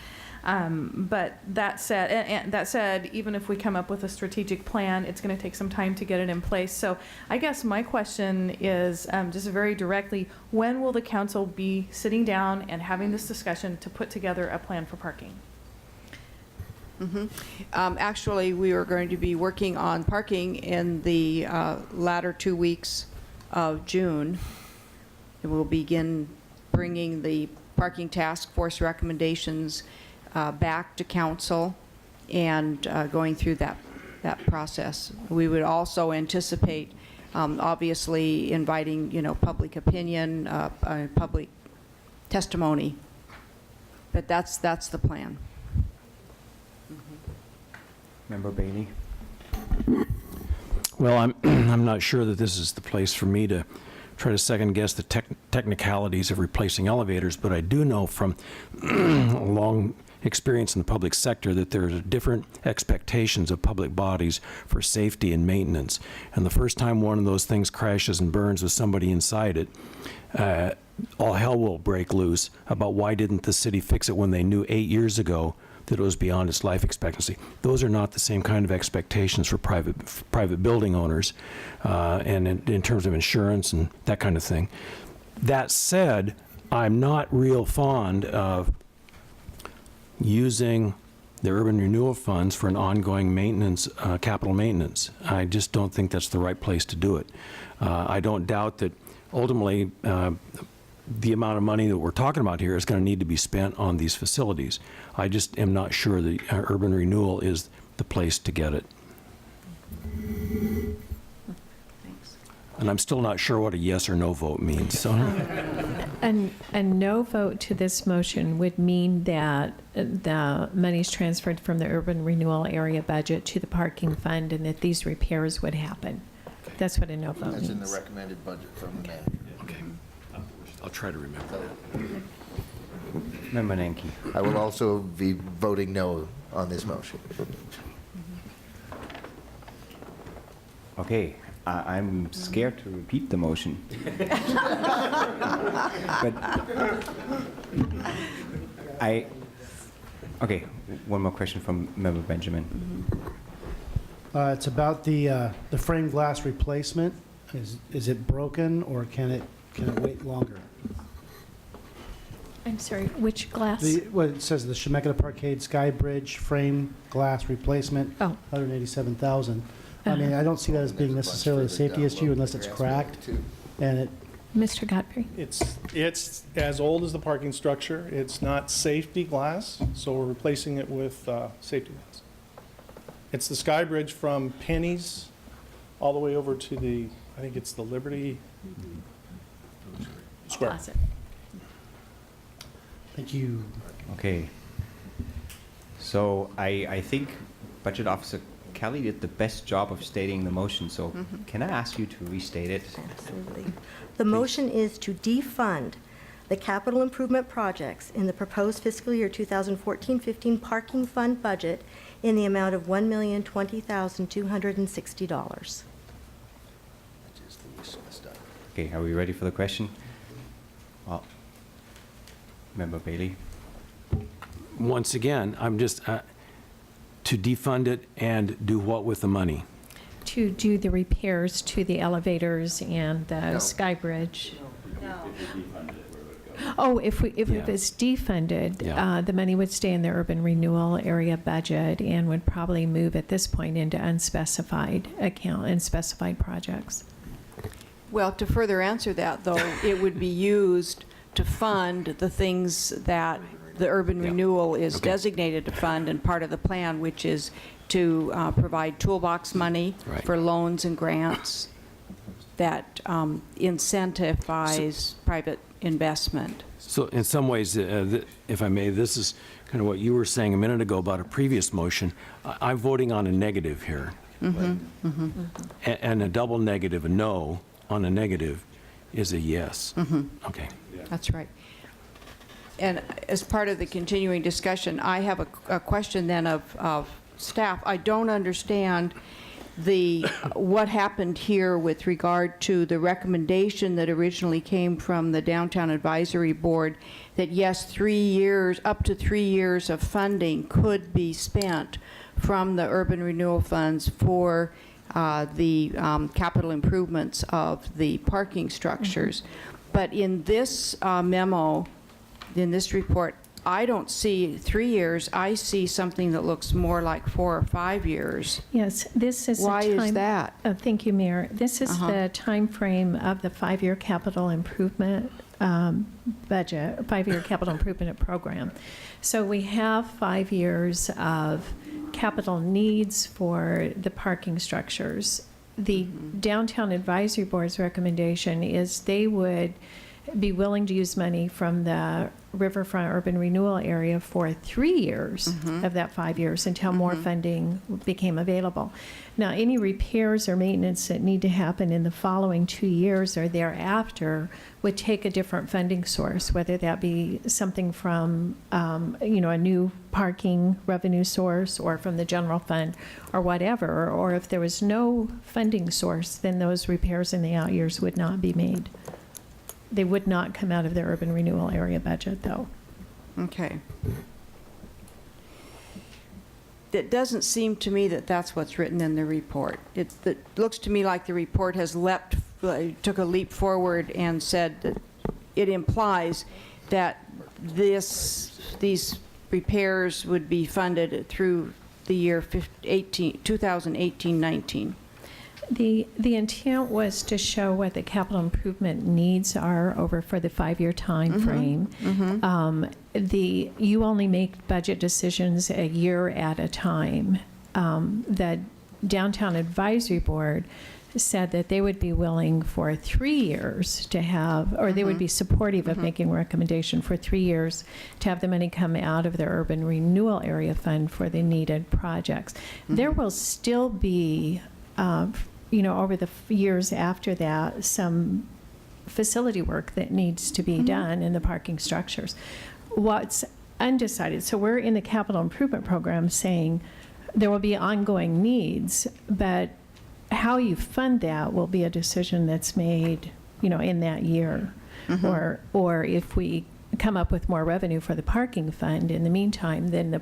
But that said, even if we come up with a strategic plan, it's going to take some time to get it in place. So I guess my question is just very directly, when will the council be sitting down and having this discussion to put together a plan for parking? Actually, we are going to be working on parking in the latter 2 weeks of June. And we'll begin bringing the parking task force recommendations back to council and going through that process. We would also anticipate, obviously, inviting, public opinion, public testimony. But that's the plan. Member Bailey? Well, I'm not sure that this is the place for me to try to second guess the technicalities of replacing elevators, but I do know from long experience in the public sector that there are different expectations of public bodies for safety and maintenance. And the first time one of those things crashes and burns with somebody inside it, all hell will break loose about why didn't the city fix it when they knew 8 years ago that it was beyond its life expectancy. Those are not the same kind of expectations for private building owners, and in terms of insurance and that kind of thing. That said, I'm not real fond of using the urban renewal funds for an ongoing maintenance, capital maintenance. I just don't think that's the right place to do it. I don't doubt that ultimately the amount of money that we're talking about here is going to need to be spent on these facilities. I just am not sure that urban renewal is the place to get it. Thanks. And I'm still not sure what a yes or no vote means. So. And a no vote to this motion would mean that the money's transferred from the urban renewal area budget to the parking fund and that these repairs would happen. That's what a no vote means. That's in the recommended budget from the manager. Okay. I'll try to remember that. Member Nanki? I will also be voting no on this motion. Okay, I'm scared to repeat the motion. But okay, one more question from Member Benjamin. It's about the frame glass replacement. Is it broken, or can it wait longer? I'm sorry, which glass? Well, it says the Chemeketa Parkade Sky Bridge frame glass replacement, Oh. $187,000. I mean, I don't see that as being necessarily a safety issue unless it's cracked. And Mr. Godfrey? It's as old as the parking structure. It's not safety glass, so we're replacing it with safety glass. It's the Sky Bridge from Penny's all the way over to I think it's the Liberty Square. Closet. Thank you. Okay. So I think Budget Officer Kelly did the best job of stating the motion, so can I ask you to restate it? Absolutely. The motion is to defund the capital improvement projects in the proposed fiscal year 2014-15 parking fund budget in the amount of $1,020,260. Okay, are we ready for the question? Well, Member Bailey? Once again, I'm just, to defund it and do what with the money? To do the repairs to the elevators and the Sky Bridge. Oh, if it was defunded, Yeah. the money would stay in the urban renewal area budget and would probably move at this point into unspecified account and specified projects. Well, to further answer that, though, it would be used to fund the things that the urban renewal is designated to fund and part of the plan, which is to provide toolbox money for loans and grants that incentivize private investment. So in some ways, if I may, this is kind of what you were saying a minute ago about a previous motion. I'm voting on a negative here. And a double negative, a no on a negative, is a yes. Okay. That's right. And as part of the continuing discussion, I have a question then of staff. I don't understand what happened here with regard to the recommendation that originally came from the Downtown Advisory Board that yes, 3 years, up to 3 years of funding could be spent from the urban renewal funds for the capital improvements of the parking structures. But in this memo, in this report, I don't see 3 years, I see something that looks more like 4 or 5 years. Yes, this is the Why is time- that? Thank you, Mayor. This is the time frame of the 5-year capital improvement budget, 5-year capital improvement program. So we have 5 years of capital needs for the parking structures. The Downtown Advisory Board's recommendation is they would be willing to use money from the Riverfront Urban Renewal Area for 3 years of that 5 years until more funding became available. Now, any repairs or maintenance that need to happen in the following 2 years or thereafter would take a different funding source, whether that be something from, a new parking revenue source or from the general fund or whatever. Or if there was no funding source, then those repairs in the out years would not be made. They would not come out of the urban renewal area budget, though. Okay. It doesn't seem to me that that's what's written in the report. It looks to me like the report has took a leap forward and said that it implies that these repairs would be funded through the year 2018-19. The intent was to show what the capital improvement needs are for the 5-year time frame. You only make budget decisions a year at a time. The Downtown Advisory Board said that they would be willing for 3 years to have, or they would be supportive of making a recommendation for 3 years to have the money come out of the Urban Renewal Area Fund for the needed projects. There will still be over the years after that, some facility work that needs to be done in the parking structures. What's undecided, so we're in the capital improvement program saying there will be ongoing needs, but how you fund that will be a decision that's made, in that year. Or if we come up with more revenue for the parking fund in the meantime, then the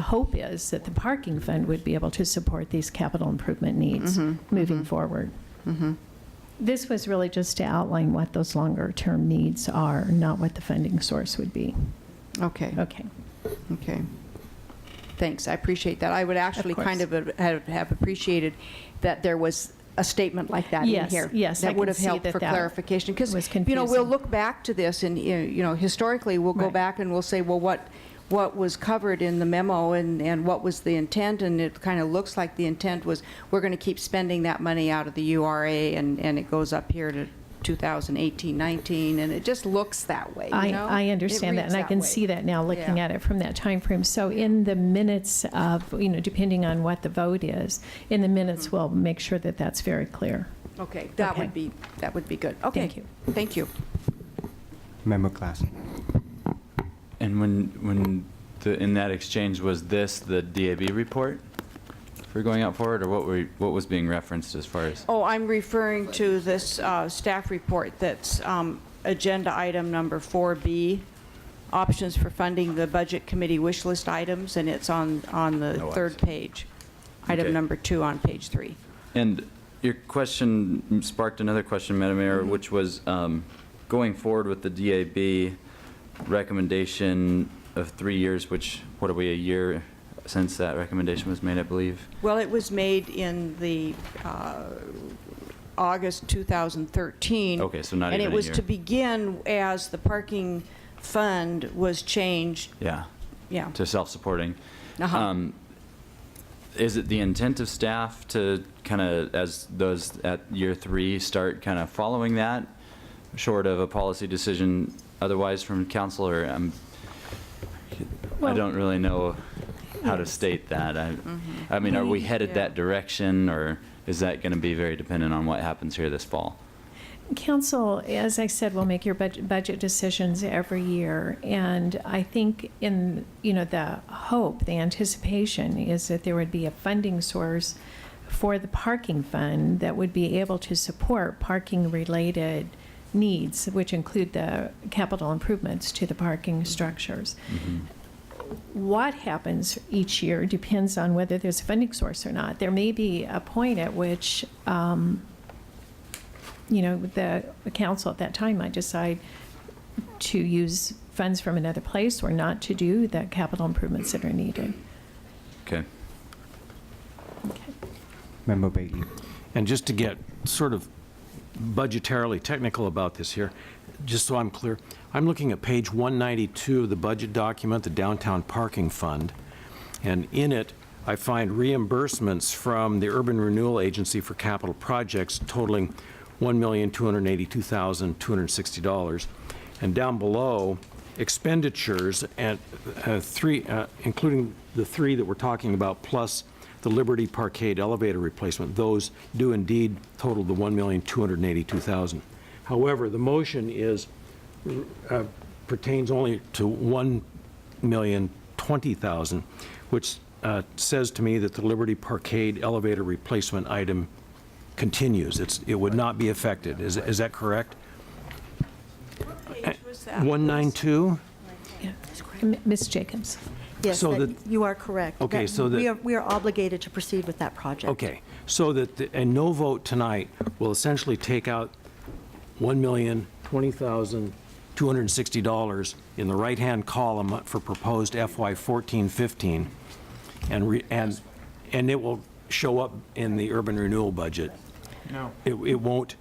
hope is that the parking fund would be able to support these capital improvement needs moving forward. This was really just to outline what those longer term needs are, not what the funding source would be. Okay. Okay. Thanks, I appreciate that. I would actually kind of have appreciated that there was a statement like that in here. Yes, that would have helped for clarification, because we'll look back to this, and historically we'll go back and we'll say, well, what was covered in the memo and what was the intent, and it kind of looks like the intent was we're going to keep spending that money out of the URA, and it goes up here to 2018-19, and it just looks that way. I understand that, and I can see that now looking at it from that time frame. So in the minutes of, depending on what the vote is, in the minutes we'll make sure that that's very clear. Okay, that would be good. Okay, thank you. Member Class. And when in that exchange, was this the DAB report for going out forward, or what was being referenced as far as? Oh, I'm referring to this staff report that's agenda item number 4B, options for funding the budget committee wish list items, and it's on the third page, item number 2 on page 3. And your question sparked another question, Madam Mayor, which was going forward with the DAB recommendation of 3 years, which, what are we, a year since that recommendation was made, I believe? Well, it was made in the August 2013. Okay, so not even a year. And it was to begin as the parking fund was changed. Yeah. Yeah. To self-supporting. Is it the intent of staff to kind of, as those at year 3 start kind of following that, short of a policy decision otherwise from council, or I don't really know how to state that. I mean, are we headed that direction, or is that going to be very dependent on what happens here this fall? Council, as I said, will make your budget decisions every year, and I think in the hope, the anticipation is that there would be a funding source for the parking fund that would be able to support parking related needs, which include the capital improvements to the parking structures. What happens each year depends on whether there's a funding source or not. There may be a point at which the council at that time might decide to use funds from another place or not to do the capital improvements that are needed. Okay. Member Bailey. And just to get sort of budgetarily technical about this here, just so I'm clear, I'm looking at page 192 of the budget document, the Downtown Parking Fund, and in it, I find reimbursements from the Urban Renewal Agency for capital projects totaling $1,282,260. And down below, expenditures, and including the three that we're talking about, plus the Liberty Parkade elevator replacement, those do indeed total the $1,282,000. However, the motion pertains only to $1,020,000, which says to me that the Liberty Parkade elevator replacement item continues. It would not be affected. Is that correct? What page was that? 192? Yeah. Ms. Jacobs. Yes, So you are correct. Okay, so we are obligated to proceed with that project. Okay, so that a no vote tonight will essentially take out $1,020,260 in the right-hand column for proposed FY 14-15, and it will show up in the urban renewal budget. No. It won't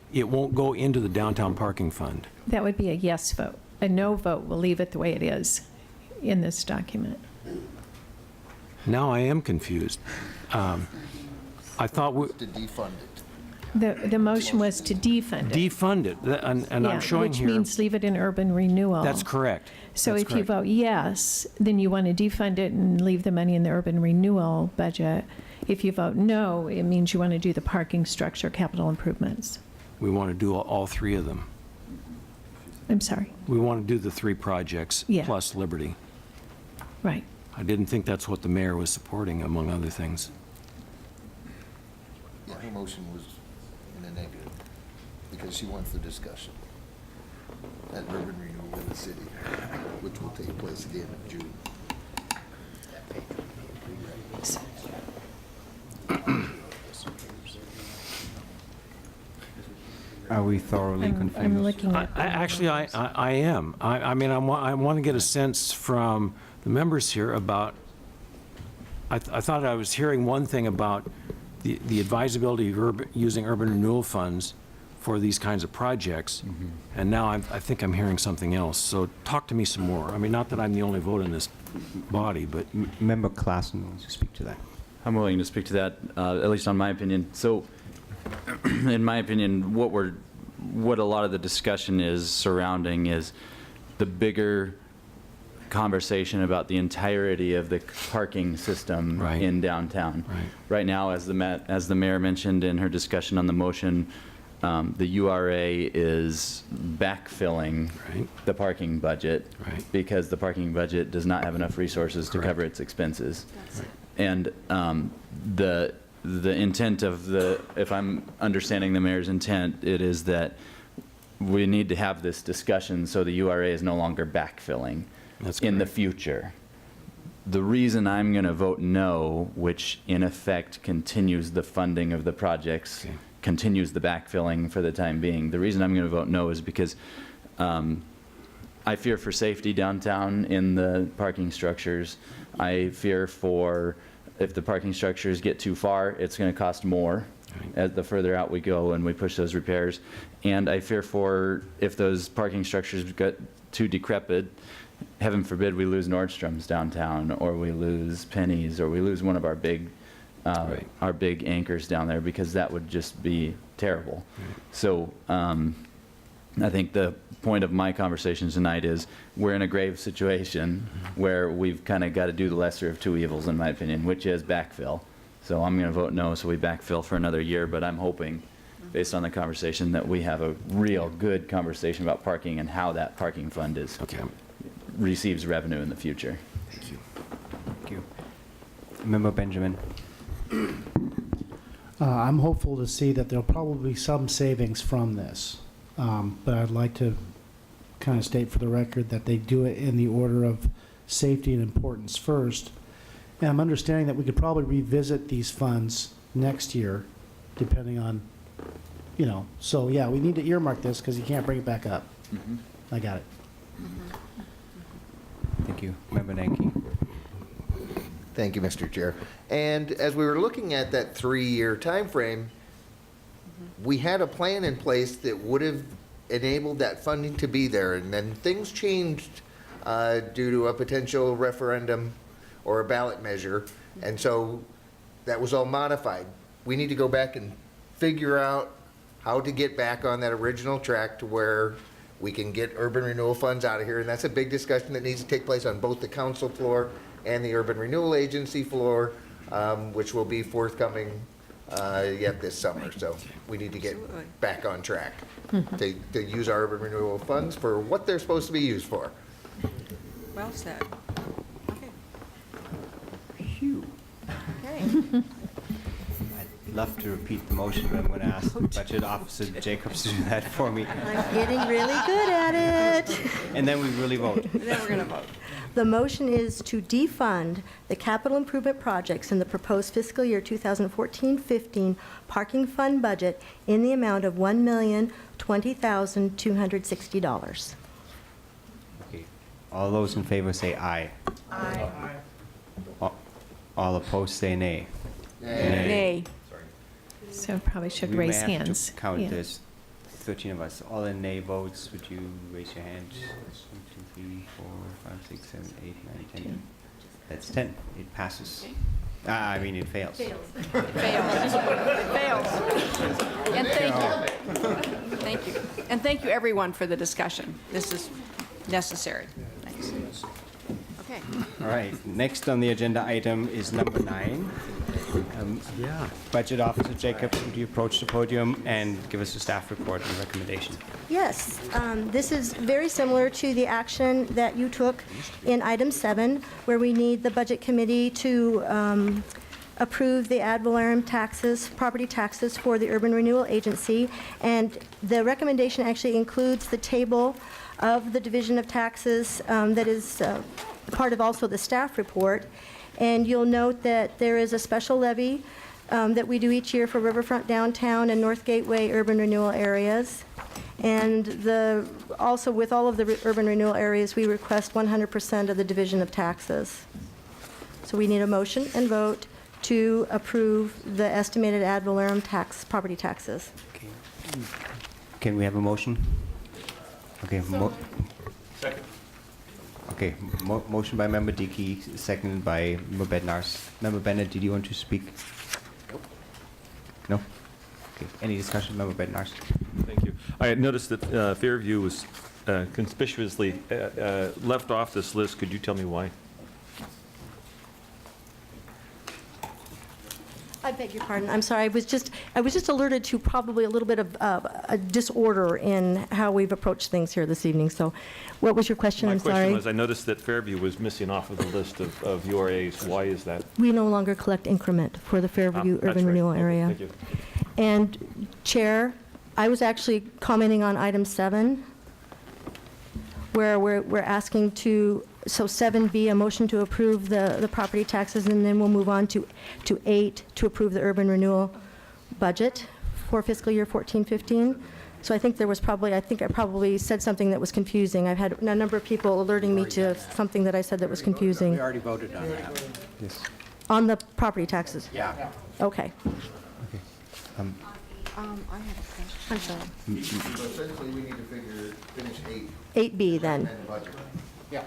go into the downtown parking fund. That would be a yes vote. A no vote will leave it the way it is in this document. Now I am confused. I thought To defund it. The motion was to defund it. defund it, and Yeah, I'm showing here. Which means leave it in urban renewal. That's correct. So That's if you correct. vote yes, then you want to defund it and leave the money in the urban renewal budget. If you vote no, it means you want to do the parking structure capital improvements. We want to do all three of them. I'm sorry. We want to do the three projects Yeah. plus Liberty. Right. I didn't think that's what the mayor was supporting, among other things. Yeah, her motion was in a negative, because she wants the discussion at urban renewal of the city, which will take place at the end of June. Are we thoroughly confused? I'm looking at. Actually, I am. I mean, I want to get a sense from the members here about, I thought I was hearing one thing about the advisability of using urban renewal funds for these kinds of projects, and now I think I'm hearing something else. So talk to me some more. I mean, not that I'm the only vote in this body, but Member Klassen wants to speak to that. I'm willing to speak to that, at least on my opinion. So, in my opinion, what a lot of the discussion is surrounding is the bigger conversation about the entirety of the parking system Right. in downtown. Right now, as the mayor mentioned in her discussion on the motion, the URA is backfilling Right. the parking budget Right. because the parking budget does not have enough resources to Correct. cover its expenses. And the intent of if I'm understanding the mayor's intent, it is that we need to have this discussion so the URA is no longer backfilling in the future. The reason I'm going to vote no, which in effect continues the funding of the projects, continues the backfilling for the time being, the reason I'm going to vote no is because I fear for safety downtown in the parking structures. I fear for if the parking structures get too far, it's going to cost more as the further out we go and we push those repairs. And I fear for if those parking structures get too decrepit, heaven forbid we lose Nordstrom's downtown, or we lose Penny's, or we lose one of our big anchors down there, because that would just be terrible. So I think the point of my conversation tonight is we're in a grave situation where we've kind of got to do the lesser of two evils, in my opinion, which is backfill. So I'm going to vote no, so we backfill for another year, but I'm hoping, based on the conversation, that we have a real good conversation about parking and how that parking fund receives revenue in the future. Thank you. Thank you. Member Benjamin. I'm hopeful to see that there'll probably be some savings from this. But I'd like to kind of state for the record that they do it in the order of safety and importance first. And I'm understanding that we could probably revisit these funds next year, depending on, so yeah, we need to earmark this because you can't bring it back up. I got it. Thank you. Member Nanki. Thank you, Mr. Chair. And as we were looking at that 3-year timeframe, we had a plan in place that would have enabled that funding to be there, and then things changed due to a potential referendum or a ballot measure, and so that was all modified. We need to go back and figure out how to get back on that original track to where we can get urban renewal funds out of here, and that's a big discussion that needs to take place on both the council floor and the Urban Renewal Agency floor, which will be forthcoming yet this summer. So we need to get back on track to use our urban renewal funds for what they're supposed to be used for. Well said. Okay. Phew. Okay. I'd love to repeat the motion, but I'm going to ask Budget Officer Jacobs to do that for me. I'm getting really good at it. And then we really vote. Then we're going to vote. The motion is to defund the capital improvement projects in the proposed fiscal year 2014-15 parking fund budget in the amount of $1,020,260. Okay. All those in favor say aye. Aye. All opposed say nay. Nay. So probably should We may raise have to hands. count Yeah. this. 13 of us. All in nay votes, would you raise your hand? 1, 2, 3, 4, 5, 6, 7, 8, 9, 10. That's 10. It passes. I mean, it fails. Fails. Fails. And thank you. Thank you. And thank you, everyone, for the discussion. This is necessary. Thanks. Okay. All right. Next on the agenda item is number 9. Budget Officer Jacobs, would you approach the podium and give us a staff report and recommendation? Yes, this is very similar to the action that you took in item 7, where we need the Budget Committee to approve the ad valorem taxes, property taxes for the Urban Renewal Agency. And the recommendation actually includes the table of the Division of Taxes that is part of also the staff report. And you'll note that there is a special levy that we do each year for Riverfront Downtown and North Gateway urban renewal areas. And also with all of the urban renewal areas, we request 100% of the Division of Taxes. So we need a motion and vote to approve the estimated ad valorem property taxes. Okay. Can we have a motion? Okay. Second. Okay. Motion by Member Dickey, seconded by Member Bednarz. Member Bennett, did you want to speak? No? Okay. Any discussion, Member Bednarz? Thank you. I had noticed that Fairview was conspicuously left off this list. Could you tell me why? I beg your pardon. I'm sorry. I was just alerted to probably a little bit of a disorder in how we've approached things here this evening. So what was your question? I'm sorry. My question was, I noticed that Fairview was missing off of the list of URAs. Why is that? We no longer collect increment for the Fairview That's Urban right. Renewal Okay, Area. Thank you. And Chair, I was actually commenting on item 7, where we're asking to, so 7B, a motion to approve the property taxes, and then we'll move on to 8, to approve the urban renewal budget for fiscal year 14-15. So I think I probably said something that was confusing. I've had a number of people alerting me to something that I said that was confusing. We already voted on that. Yes. On the property taxes? Yeah. Okay. I have a question. I'm sorry. So essentially, we need to finish 8B then. and the budget. Yeah.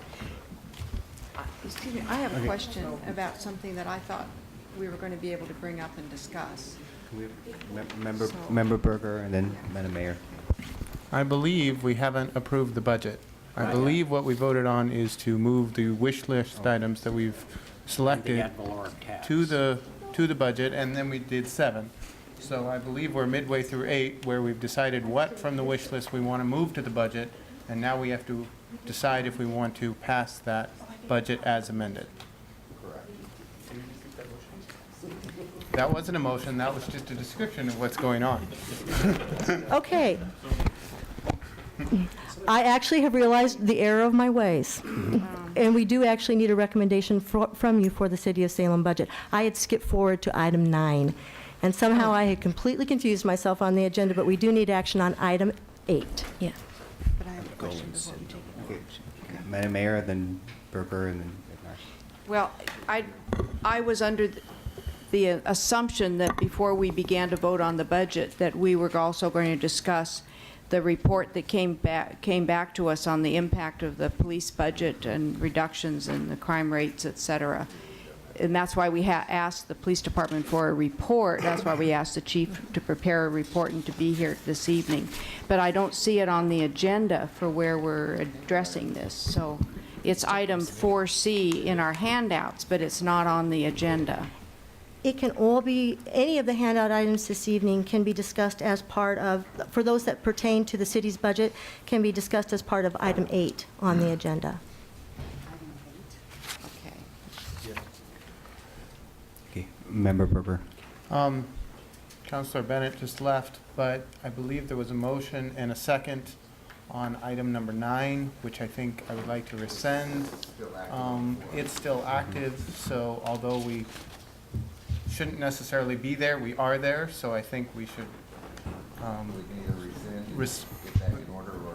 Excuse me, I have a question about something that I thought we were going to be able to bring up and discuss. Member Berger and then Madam Mayor. I believe we haven't approved the budget. I believe what we voted on is to move the wish list items that we've selected The ad valorem tax. to the budget, and then we did 7. So I believe we're midway through 8, where we've decided what from the wish list we want to move to the budget, and now we have to decide if we want to pass that budget as amended. That wasn't a motion, that was just a description of what's going on. Okay. I actually have realized the error of my ways. And we do actually need a recommendation from you for the City of Salem budget. I had skipped forward to item 9, and somehow I had completely confused myself on the agenda, but we do need action on item 8. Yeah. But I have a question before we take it. Okay, Madam Mayor, then Berber, and then Edmark. Well, I was under the assumption that before we began to vote on the budget, that we were also going to discuss the report that came back to us on the impact of the police budget and reductions in the crime rates, et cetera. And that's why we asked the police department for a report. That's why we asked the chief to prepare a report and to be here this evening. But I don't see it on the agenda for where we're addressing this. So it's item 4C in our handouts, but it's not on the agenda. It can all be, any of the handout items this evening can be discussed as part of, for those that pertain to the city's budget, can be discussed as part of item 8 on the agenda. Okay, Member Berber. Councilor Bennett just left, but I believe there was a motion and a second on item number 9, which I think I would like to rescind. It's still active, so although we shouldn't necessarily be there, we are there, so I think we should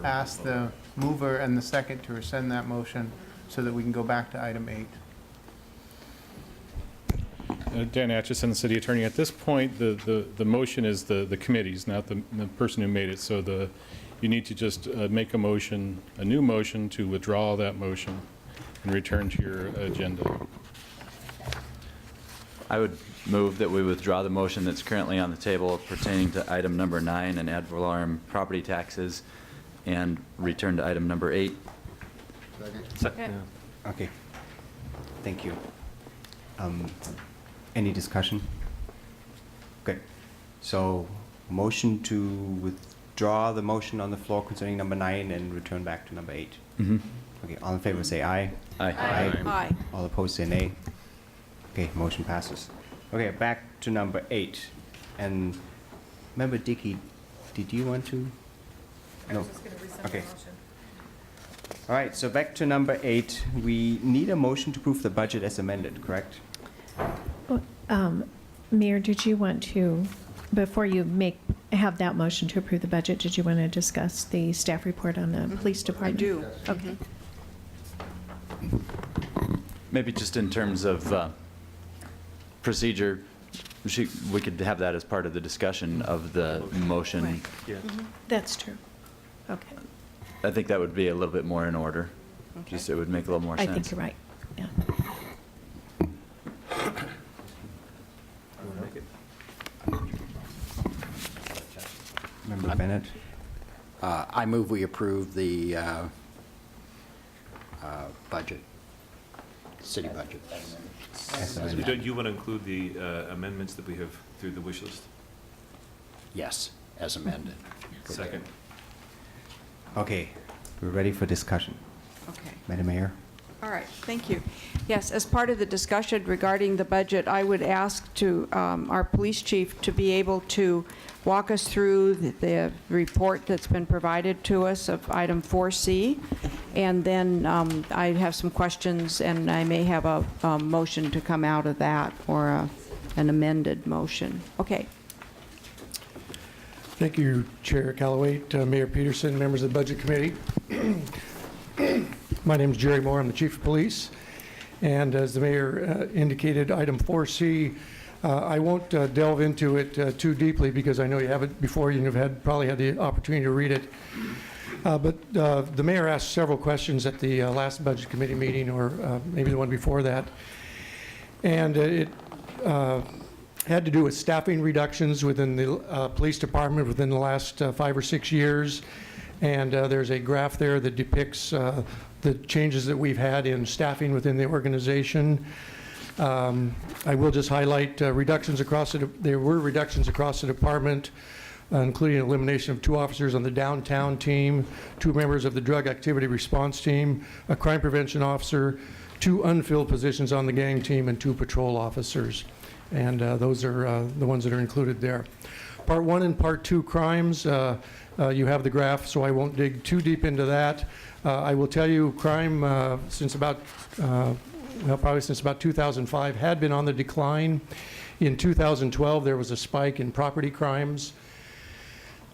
ask the mover and the second to rescind that motion so that we can go back to item 8. Dan Atchison, the city attorney. At this point, the motion is the committees, not the person who made it. So you need to just make a motion, a new motion to withdraw that motion and return to your agenda. I would move that we withdraw the motion that's currently on the table pertaining to item number 9 and ad valorem property taxes and return to item number 8. Second. Okay. Thank you. Any discussion? Okay. So motion to withdraw the motion on the floor concerning number 9 and return back to number 8. Mm-hmm. Okay, all in favor say aye. Aye. Aye. All opposed say nay. Okay, motion passes. Okay, back to number 8. And Member Dickey, did you want to? No. Okay. All right, so back to number 8. We need a motion to approve the budget as amended, correct? Mayor, did you want to, before you have that motion to approve the budget, did you want to discuss the staff report on the police department? I do. Okay. Maybe just in terms of procedure, we could have that as part of the discussion of the motion. Right. Yeah. That's true. Okay. I think that would be a little bit more in order. Okay. Just it would make a little more sense. I think you're right. Yeah. Member Bennett? I move we approve the budget, city budget. As So amended. do you want to include the amendments that we have through the wish list? Yes, as amended. Second. Okay, we're ready for discussion. Okay. Madam Mayor? All right, thank you. Yes, as part of the discussion regarding the budget, I would ask our police chief to be able to walk us through the report that's been provided to us of item 4C, and then I have some questions, and I may have a motion to come out of that, or an amended motion. Okay. Thank you, Chair Callaway, Mayor Peterson, members of the Budget Committee. My name is Jerry Moore. I'm the Chief of Police. And as the Mayor indicated, item 4C, I won't delve into it too deeply because I know you have it before. You have probably had the opportunity to read it. But the Mayor asked several questions at the last Budget Committee meeting, or maybe the one before that. And it had to do with staffing reductions within the police department within the last 5 or 6 years. And there's a graph there that depicts the changes that we've had in staffing within the organization. I will just highlight reductions across there were reductions across the department, including elimination of 2 officers on the downtown team, 2 members of the drug activity response team, a crime prevention officer, 2 unfilled positions on the gang team, and 2 patrol officers. And those are the ones that are included there. Part 1 and Part 2 crimes, you have the graph, so I won't dig too deep into that. I will tell you crime since about, probably since about 2005 had been on the decline. In 2012, there was a spike in property crimes.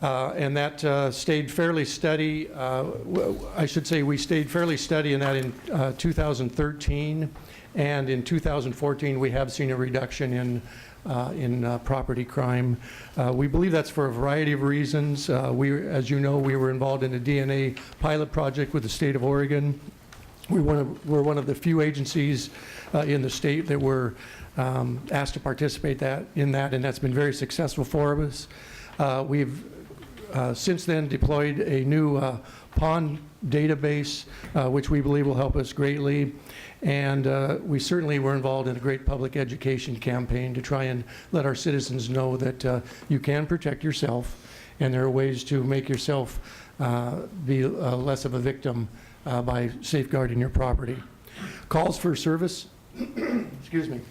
And that stayed fairly steady. I should say we stayed fairly steady in that in 2013. And in 2014, we have seen a reduction in property crime. We believe that's for a variety of reasons. As you know, we were involved in a DNA pilot project with the state of Oregon. We're one of the few agencies in the state that were asked to participate in that, and that's been very successful for us. We've since then deployed a new pond database, which we believe will help us greatly. And we certainly were involved in a great public education campaign to try and let our citizens know that you can protect yourself, and there are ways to make yourself be less of a victim by safeguarding your property. Calls for service, excuse me.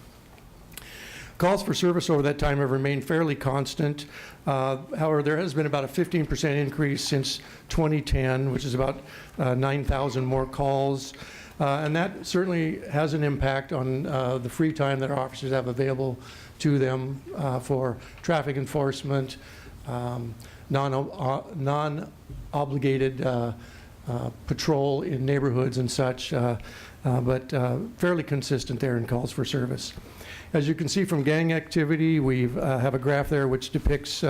Calls for service over that time have remained fairly constant. However, there has been about a 15% increase since 2010, which is about 9,000 more calls. And that certainly has an impact on the free time that our officers have available to them for traffic enforcement, non-obligated patrol in neighborhoods and such, but fairly consistent there in calls for service. As you can see from gang activity, we have a graph there which depicts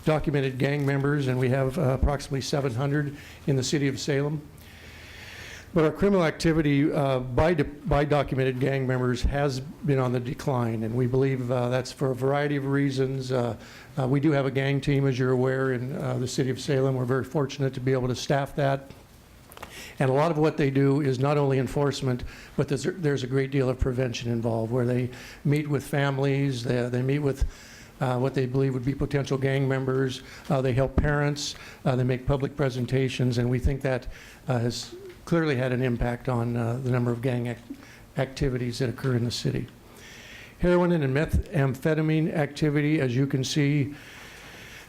documented gang members, and we have approximately 700 in the city of Salem. But our criminal activity by documented gang members has been on the decline, and we believe that's for a variety of reasons. We do have a gang team, as you're aware, in the city of Salem. We're very fortunate to be able to staff that. And a lot of what they do is not only enforcement, but there's a great deal of prevention involved, where they meet with families, they meet with what they believe would be potential gang members, they help parents, they make public presentations, and we think that has clearly had an impact on the number of gang activities that occur in the city. Heroin and methamphetamine activity, as you can see,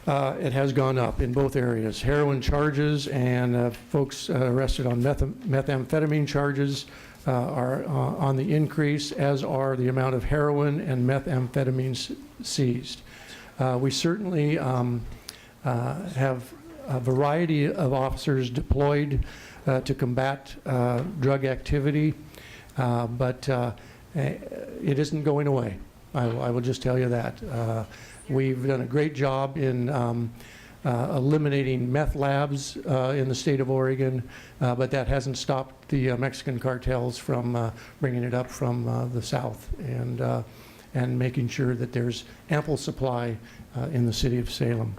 it has gone up in both areas. Heroin charges and folks arrested on methamphetamine charges are on the increase, as are the amount of heroin and methamphetamines seized. We certainly have a variety of officers deployed to combat drug activity, but it isn't going away. I will just tell you that. We've done a great job in eliminating meth labs in the state of Oregon, but that hasn't stopped the Mexican cartels from bringing it up from the south and making sure that there's ample supply in the city of Salem.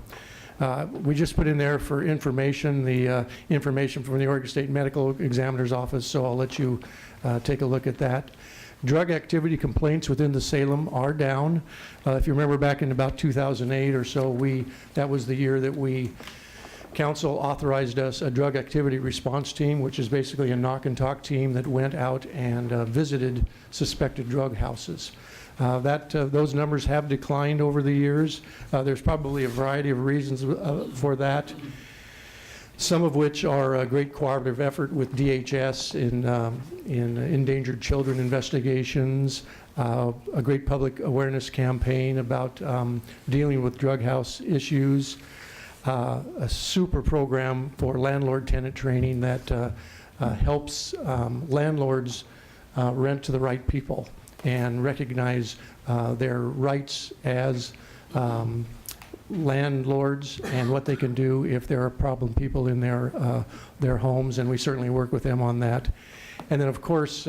We just put in there for information, the information from the Oregon State Medical Examiner's Office, so I'll let you take a look at that. Drug activity complaints within the Salem are down. If you remember back in about 2008 or so, that was the year that council authorized us a drug activity response team, which is basically a knock and talk team that went out and visited suspected drug houses. Those numbers have declined over the years. There's probably a variety of reasons for that, some of which are a great cooperative effort with DHS in endangered children investigations, a great public awareness campaign about dealing with drug house issues, a super program for landlord-tenant training that helps landlords rent to the right people and recognize their rights as landlords and what they can do if there are problem people in their homes, and we certainly work with them on that. And then, of course,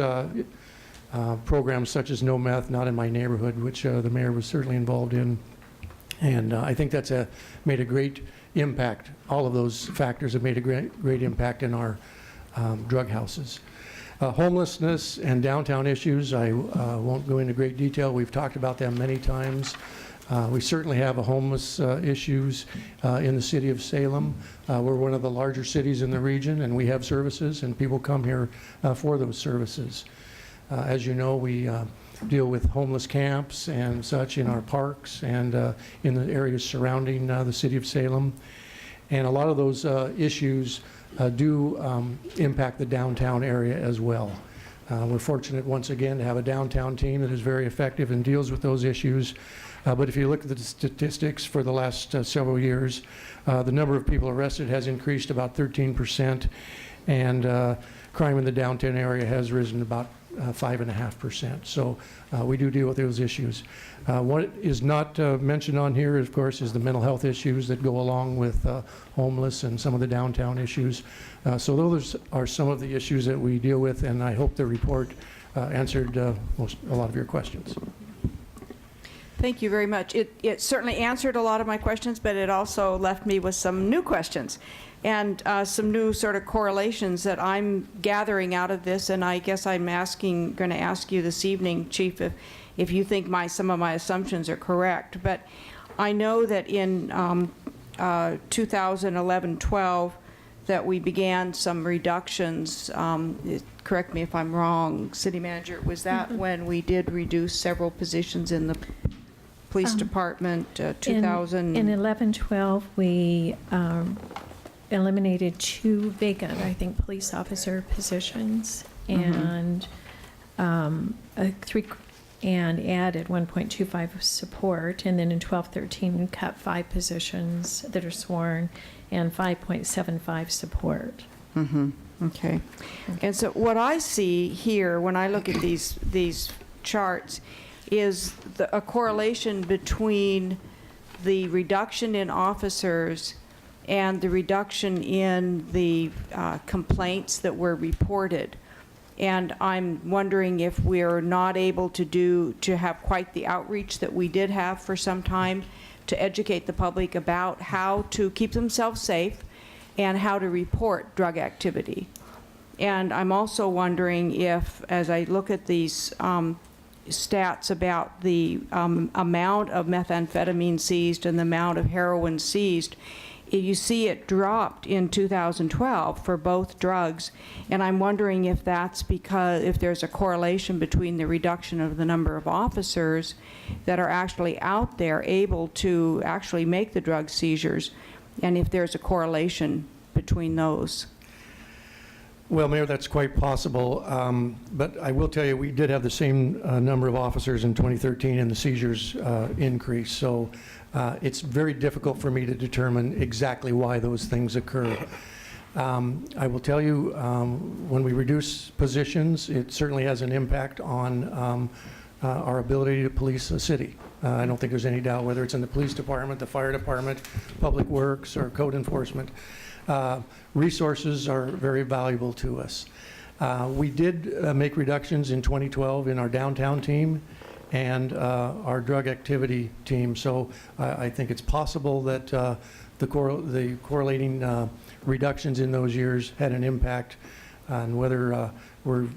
programs such as No Meth, Not in My Neighborhood, which the mayor was certainly involved in. And I think that's made a great impact. All of those factors have made a great impact in our drug houses. Homelessness and downtown issues, I won't go into great detail. We've talked about them many times. We certainly have homeless issues in the city of Salem. We're one of the larger cities in the region, and we have services, and people come here for those services. As you know, we deal with homeless camps and such in our parks and in the areas surrounding the city of Salem. And a lot of those issues do impact the downtown area as well. We're fortunate, once again, to have a downtown team that is very effective and deals with those issues. But if you look at the statistics for the last several years, the number of people arrested has increased about 13%, and crime in the downtown area has risen about 5.5%. So we do deal with those issues. What is not mentioned on here, of course, is the mental health issues that go along with homeless and some of the downtown issues. So those are some of the issues that we deal with, and I hope the report answered a lot of your questions. Thank you very much. It certainly answered a lot of my questions, but it also left me with some new questions and some new sort of correlations that I'm gathering out of this. And I guess I'm going to ask you this evening, Chief, if you think some of my assumptions are correct. But I know that in 2011-12 that we began some reductions. Correct me if I'm wrong, City Manager. Was that when we did reduce several positions in the police department, 2000? In 11-12, we eliminated 2 vacant, I think, police officer positions, and and added 1.25 support. And then in 12-13, we cut 5 positions that are sworn and 5.75 support. Okay. And so what I see here when I look at these charts is a correlation between the reduction in officers and the reduction in the complaints that were reported. And I'm wondering if we're not able to have quite the outreach that we did have for some time to educate the public about how to keep themselves safe and how to report drug activity. And I'm also wondering if, as I look at these stats about the amount of methamphetamine seized and the amount of heroin seized, you see it dropped in 2012 for both drugs, and I'm wondering if that's because, if there's a correlation between the reduction of the number of officers that are actually out there able to actually make the drug seizures, and if there's a correlation between those. Well, Mayor, that's quite possible, but I will tell you, we did have the same number of officers in 2013, and the seizures increased. So it's very difficult for me to determine exactly why those things occur. I will tell you, when we reduce positions, it certainly has an impact on our ability to police a city. I don't think there's any doubt, whether it's in the police department, the fire department, public works, or code enforcement. Resources are very valuable to us. We did make reductions in 2012 in our downtown team and our drug activity team. So I think it's possible that the correlating reductions in those years had an impact on whether we're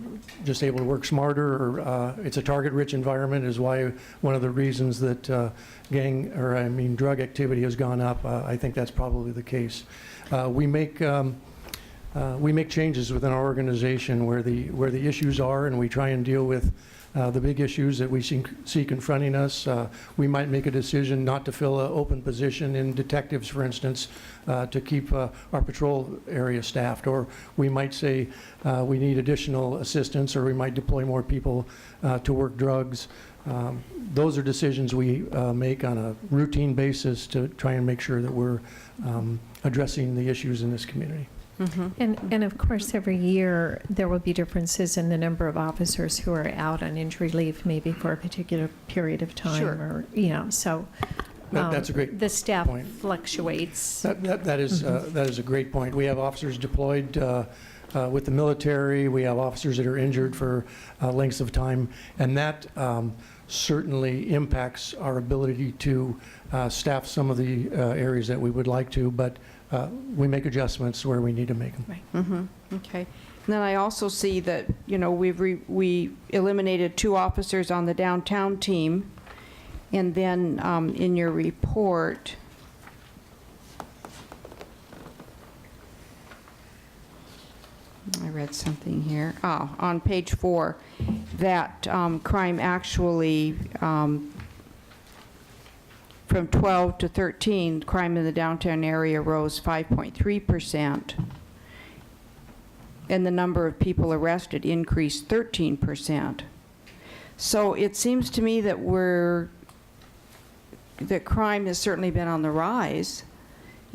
just able to work smarter, or it's a target-rich environment is why one of the reasons that drug activity has gone up. I think that's probably the case. We make changes within our organization where the issues are, and we try and deal with the big issues that we see confronting us. We might make a decision not to fill an open position in detectives, for instance, to keep our patrol area staffed, or we might say we need additional assistance, or we might deploy more people to work drugs. Those are decisions we make on a routine basis to try and make sure that we're addressing the issues in this community. And of course, every year there will be differences in the number of officers who are out on injury leave, maybe for a particular period of time. Sure. Or so That's a great the staff point. Fluctuates. That is a great point. We have officers deployed with the military. We have officers that are injured for lengths of time, and that certainly impacts our ability to staff some of the areas that we would like to, but we make adjustments where we need to make them. Right. Okay. And then I also see that, we eliminated 2 officers on the downtown team, and then in your report, I read something here. On page 4, that crime actually, from 12 to 13, crime in the downtown area rose 5.3%. and the number of people arrested increased 13%. So it seems to me that that crime has certainly been on the rise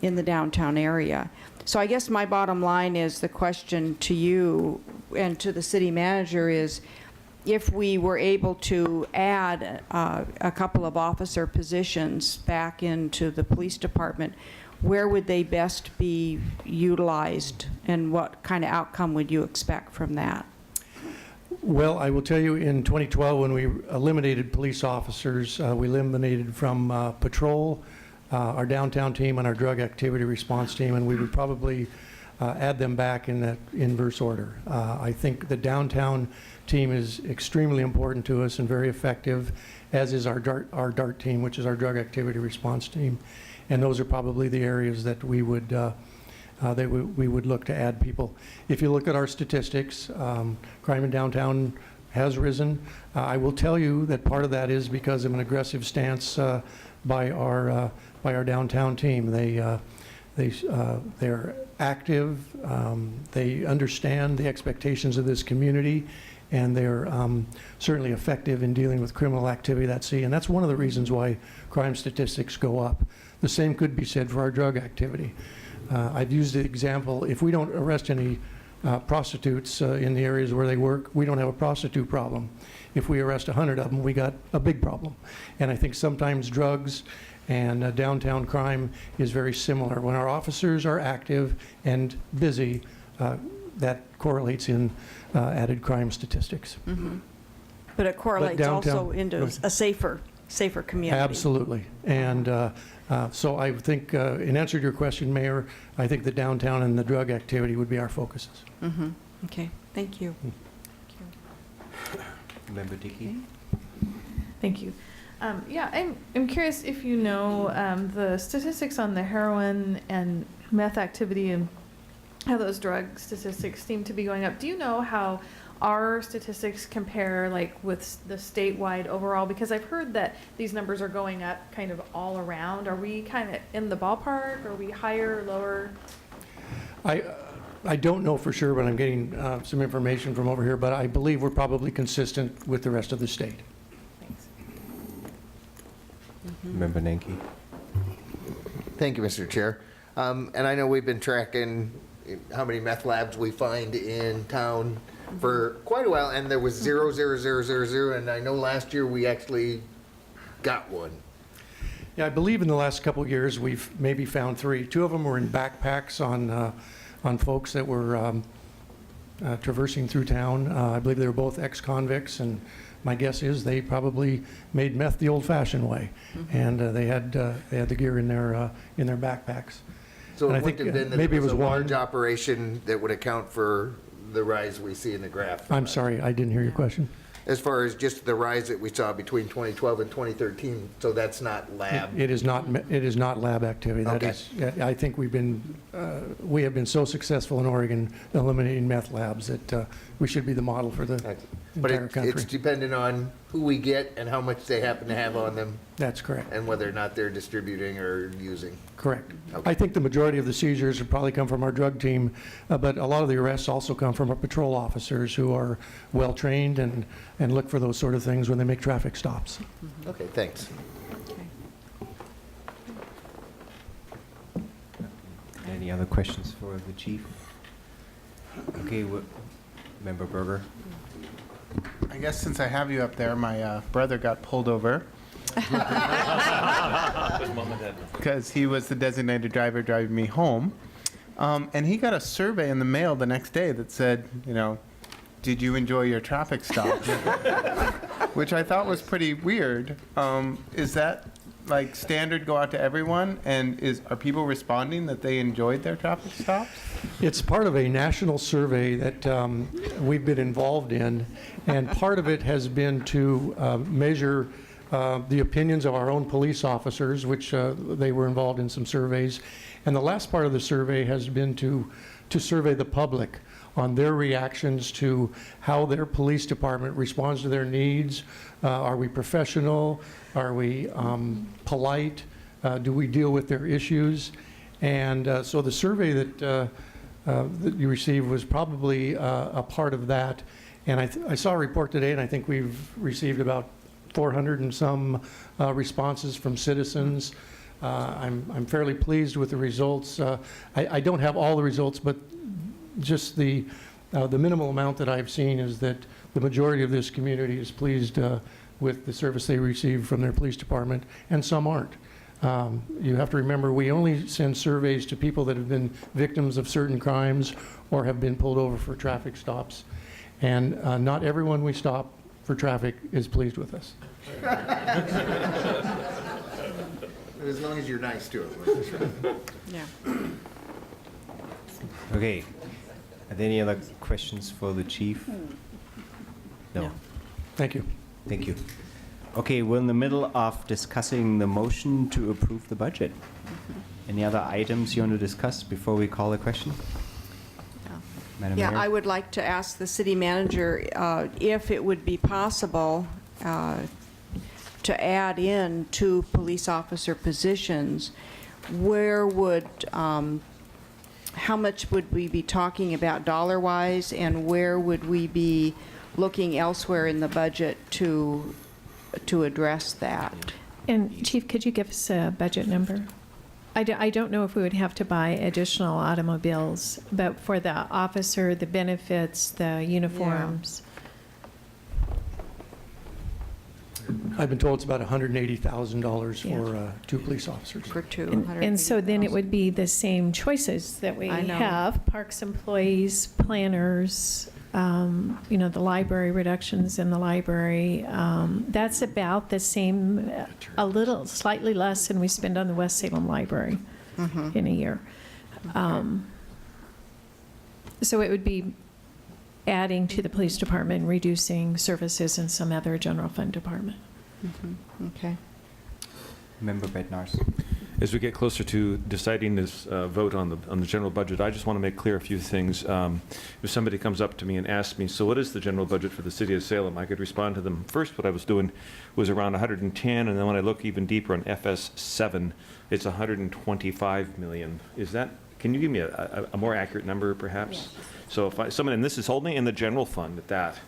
in the downtown area. So I guess my bottom line is, the question to you and to the city manager is, if we were able to add a couple of officer positions back into the police department, where would they best be utilized, and what kind of outcome would you expect from that? Well, I will tell you, in 2012, when we eliminated police officers, we eliminated from patrol, our downtown team, and our drug activity response team, and we would probably add them back in that inverse order. I think the downtown team is extremely important to us and very effective, as is our DART team, which is our drug activity response team. And those are probably the areas that we would look to add people. If you look at our statistics, crime in downtown has risen. I will tell you that part of that is because of an aggressive stance by our downtown team. They're active. They understand the expectations of this community, and they're certainly effective in dealing with criminal activity at sea. And that's one of the reasons why crime statistics go up. The same could be said for our drug activity. I've used the example, if we don't arrest any prostitutes in the areas where they work, we don't have a prostitute problem. If we arrest 100 of them, we got a big problem. And I think sometimes drugs and downtown crime is very similar. When our officers are active and busy, that correlates in added crime statistics. Mm-hmm. But it correlates also into a safer community. Absolutely. And so I think, in answer to your question, Mayor, I think the downtown and the drug activity would be our focuses. Mm-hmm. Okay, thank you. Member Dickey? Thank you. Yeah, I'm curious if you know the statistics on the heroin and meth activity and how those drug statistics seem to be going up. Do you know how our statistics compare, like, with the statewide overall? Because I've heard that these numbers are going up kind of all around. Are we kind of in the ballpark? Are we higher or lower? I don't know for sure, but I'm getting some information from over here, but I believe we're probably consistent with the rest of the state. Thanks. Member Nanki? Thank you, Mr. Chair. And I know we've been tracking how many meth labs we find in town for quite a while, and there was 0, 0, 0, 0, 0, and I know last year we actually got one. Yeah, I believe in the last couple of years we've maybe found 3. 2 of them were in backpacks on folks that were traversing through town. I believe they were both ex-convicts, and my guess is they probably made meth the old-fashioned way, and they had the gear in their backpacks. So and it I think wouldn't have been that maybe it was a one. large operation that would account for the rise we see in the graph. I'm sorry, I didn't hear your question. As far as just the rise that we saw between 2012 and 2013, so that's not lab. It is not lab activity. That Okay. is, I think we have been so successful in Oregon eliminating meth labs that we should be the model for the But entire country. it's dependent on who we get and how much they happen to have on them, That's correct. and whether or not they're distributing or using. Correct. Okay. I think the majority of the seizures would probably come from our drug team, but a lot of the arrests also come from our patrol officers who are well-trained and look for those sort of things when they make traffic stops. Okay, thanks. Any other questions for the chief? Okay, Member Berger? I guess since I have you up there, my brother got pulled over because he was the designated driver driving me home. And he got a survey in the mail the next day that said, did you enjoy your traffic stop? Which I thought was pretty weird. Is that like standard go out to everyone? And are people responding that they enjoyed their traffic stops? It's part of a national survey that we've been involved in, and part of it has been to measure the opinions of our own police officers, which they were involved in some surveys. And the last part of the survey has been to survey the public on their reactions to how their police department responds to their needs. Are we professional? Are we polite? Do we deal with their issues? And so the survey that that you received was probably a part of that. And I saw a report today, and I think we've received about 400 and some responses from citizens. I'm fairly pleased with the results. I don't have all the results, but just the minimal amount that I've seen is that the majority of this community is pleased with the service they receive from their police department, and some aren't. You have to remember, we only send surveys to people that have been victims of certain crimes or have been pulled over for traffic stops. And not everyone we stop for traffic is pleased with us. As long as you're nice to them. Yeah. Okay. Are there any other questions for the chief? No. Thank you. Thank you. Okay, we're in the middle of discussing the motion to approve the budget. Any other items you want to discuss before we call the question? Madam Yeah, Mayor? I would like to ask the city manager if it would be possible to add in 2 police officer positions. Where would, how much would we be talking about dollar-wise, and where would we be looking elsewhere in the budget to address that? And Chief, could you give us a budget number? I don't know if we would have to buy additional automobiles, but for the officer, the benefits, the uniforms. I've been told it's about $180,000 Yeah. for 2 police officers. For 2. And so then it would be the same choices that we I know. have, parks employees, planners, the library reductions in the library. That's about the same, a little, slightly less than we spend on the West Salem Library in a year. So it would be adding to the police department, reducing services in some other general fund department. Okay. Member Bednarz. As we get closer to deciding this vote on the general budget, I just want to make clear a few things. If somebody comes up to me and asks me, so what is the general budget for the city of Salem? I could respond to them. First, what I was doing was around 110, and then when I look even deeper on FS7, it's 125 million. Is that, can you give me a more accurate number, perhaps? Yes. So if someone, and this is only in the general fund at that,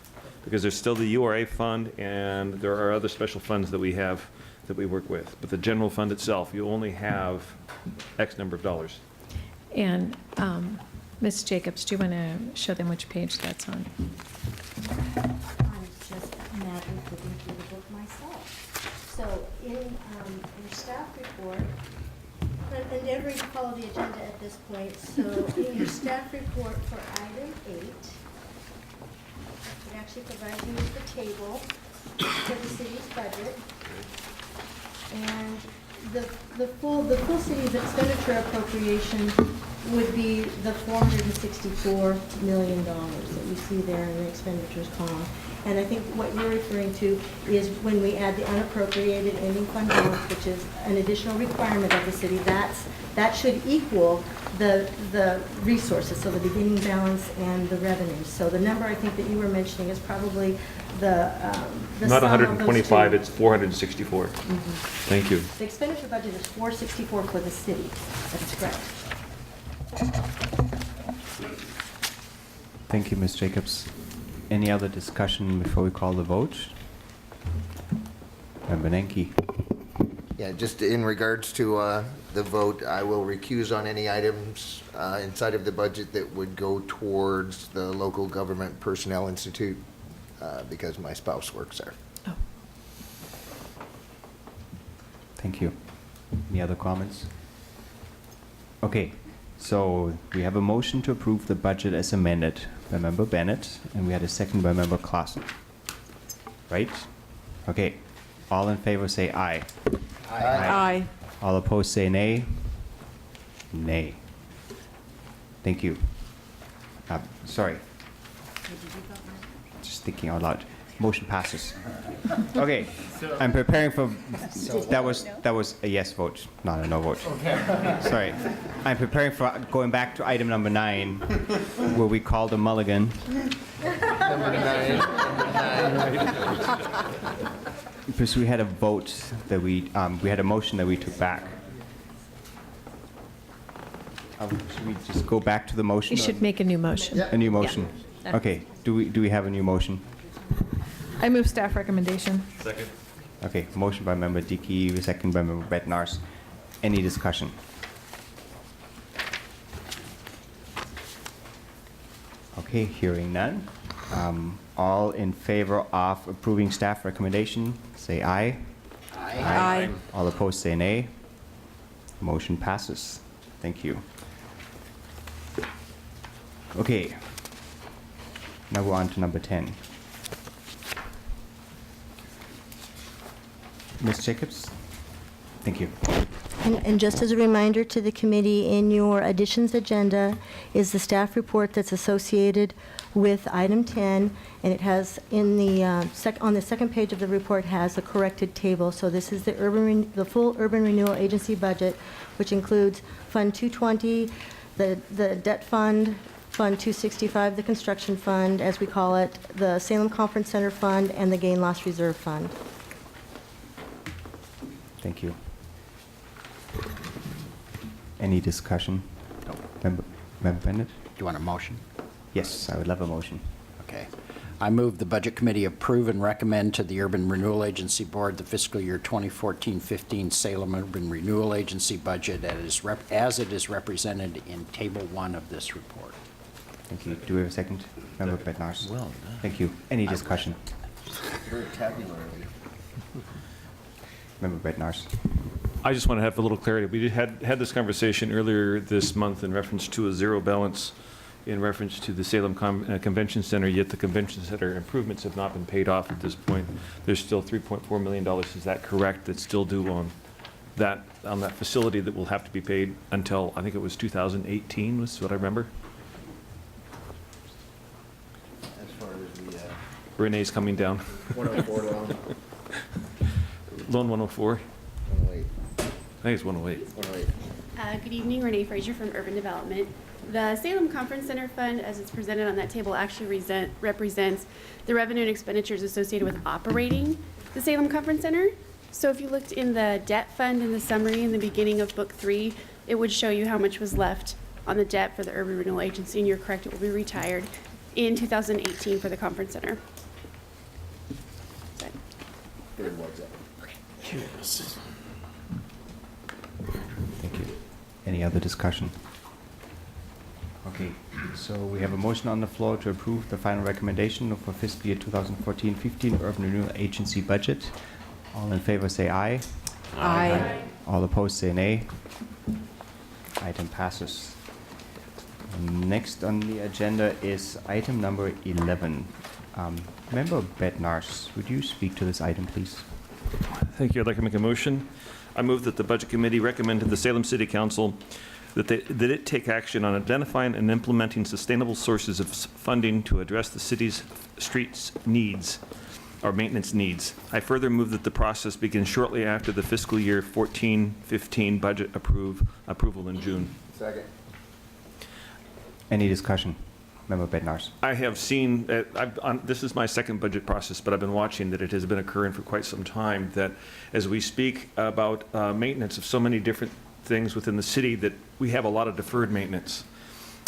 because there's still the URA fund, and there are other special funds that we have that we work with. But the general fund itself, you only have X number of dollars. And Ms. Jacobs, do you want to show them which page that's on? I'm just mad with looking through the book myself. So in your staff report, I'm endeavoring to follow the agenda at this point. So in your staff report for item 8, it actually provides you with the table for the city's budget. And the full city's expenditure appropriation would be the $464 million that you see there in the expenditures column. And I think what you're referring to is when we add the unappropriated ending fund balance, which is an additional requirement of the city, that should equal the resources, so the beginning balance and the revenues. So the number I think that you were mentioning is probably the Not sum of those 125, two. it's 464. Thank you. The expenditure budget is 464 for the city. That's correct. Thank you, Ms. Jacobs. Any other discussion before we call the vote? Member Nenke. Yeah, just in regards to the vote, I will recuse on any items inside of the budget that would go towards the Local Government Personnel Institute because my spouse works there. Oh. Thank you. Any other comments? Okay, so we have a motion to approve the budget as amended by Member Bennett, and we had a second by Member Clausen. Right? Okay. All in favor say aye. Aye. All opposed say nay. Nay. Thank you. Sorry. Just thinking out loud. Motion passes. Okay, I'm preparing for, that was a yes vote, not a no vote. Sorry. I'm preparing for going back to item number 9, where we called a mulligan. Because we had a vote that we had a motion that we took back. Should we just go back to the motion? You should make a new motion. A new motion? Yeah. Okay, do we have a new motion? I move staff recommendation. Second. Okay, motion by member Dickey, second by member Bednarz. Any discussion? Okay, hearing none. All in favor of approving staff recommendation, say aye. Aye. All opposed, say nay. Motion passes. Thank you. Okay. Now we're on to number 10. Ms. Jacobs? Thank you. And just as a reminder to the committee, in your additions agenda is the staff report that's associated with item 10, and it has in the, on the second page of the report has a corrected table. So this is the full urban renewal agency budget, which includes Fund 220, the debt fund, Fund 265, the construction fund, as we call it, the Salem Conference Center fund, and the gain loss reserve fund. Thank you. Any discussion? Member Bennett? Do you want a motion? Yes, I would love a motion. Okay. I move the Budget Committee approve and recommend to the Urban Renewal Agency Board the fiscal year 2014-15 Salem Urban Renewal Agency budget as it is represented in Table 1 of this report. Thank you. Do we have a second? Member Bednarz? Well done. Thank you. Any discussion? Very tabular. Member Bednarz? I just want to have a little clarity. We had this conversation earlier this month in reference to a zero balance in reference to the Salem Convention Center, yet the Convention Center improvements have not been paid off at this point. There's still $3.4 million, is that correct, that's still due on that facility that will have to be paid until, I think it was 2018, was what I remember? As far as the Renee's coming down. 104 loan, Loan 104? 108. I think it's 108. 108. Good evening, Renee Frazier from Urban Development. The Salem Conference Center Fund, as it's presented on that table, actually represents the revenue and expenditures associated with operating the Salem Conference Center. So if you looked in the debt fund in the summary in the beginning of Book 3, it would show you how much was left on the debt for the Urban Renewal Agency, and you're correct, it will be retired in 2018 for the Conference Center. Third one's up. Thank you. Any other discussion? Okay, so we have a motion on the floor to approve the final recommendation for fiscal year 2014-15 Urban Renewal Agency budget. All in favor say aye. Aye. All opposed say nay. Item passes. Next on the agenda is item number 11. Member Bednarz, would you speak to this item, please? Thank you. I'd like to make a motion. I move that the Budget Committee recommend to the Salem City Council that it take action on identifying and implementing sustainable sources of funding to address the city's streets needs, or maintenance needs. I further move that the process begin shortly after the fiscal year 14-15 budget approval in June. Second. Any discussion? Member Bednarz. I have seen, this is my second budget process, but I've been watching that it has been occurring for quite some time, that as we speak about maintenance of so many different things within the city, that we have a lot of deferred maintenance.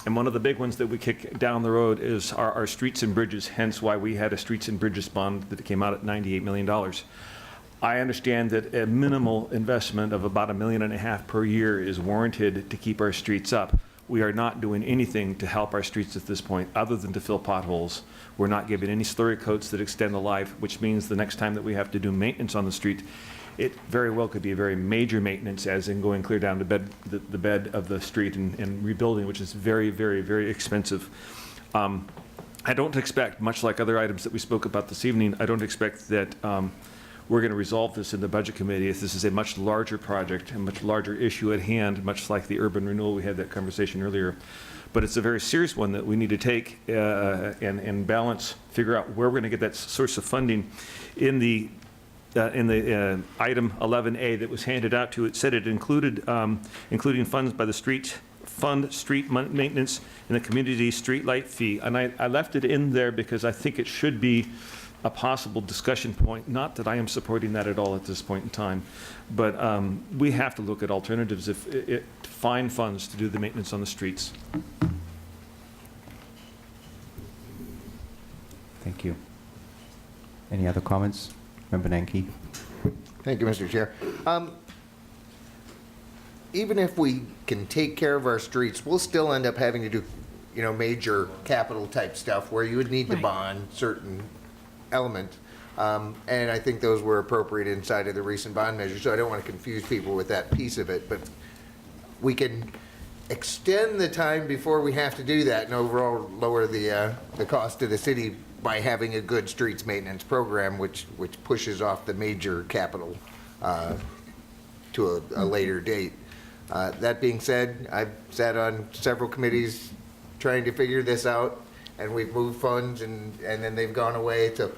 And one of the big ones that we kick down the road is our streets and bridges, hence why we had a streets and bridges bond that came out at $98 million. I understand that a minimal investment of about $1.5 million per year is warranted to keep our streets up. We are not doing anything to help our streets at this point other than to fill potholes. We're not giving any slurry coats that extend the life, which means the next time that we have to do maintenance on the street, it very well could be a very major maintenance, as in going clear down to the bed of the street and rebuilding, which is very, very, very expensive. I don't expect, much like other items that we spoke about this evening, I don't expect that we're going to resolve this in the Budget Committee. This is a much larger project, a much larger issue at hand, much like the urban renewal. We had that conversation earlier. But it's a very serious one that we need to take and balance, figure out where we're going to get that source of funding. In the item 11A that was handed out to it, said it included including funds by the street maintenance and the community street light fee. And I left it in there because I think it should be a possible discussion point. Not that I am supporting that at all at this point in time, but we have to look at alternatives if to find funds to do the maintenance on the streets. Thank you. Any other comments? Member Nanki? Thank you, Mr. Chair. Even if we can take care of our streets, we'll still end up having to do, major capital type stuff where you would need to bond certain elements. And I think those were appropriate inside of the recent bond measure, so I don't want to confuse people with that piece of it. But we can extend the time before we have to do that and overall lower the cost to the city by having a good streets maintenance program, which pushes off the major capital to a later date. That being said, I've sat on several committees trying to figure this out, and we've moved funds, and then they've gone away. So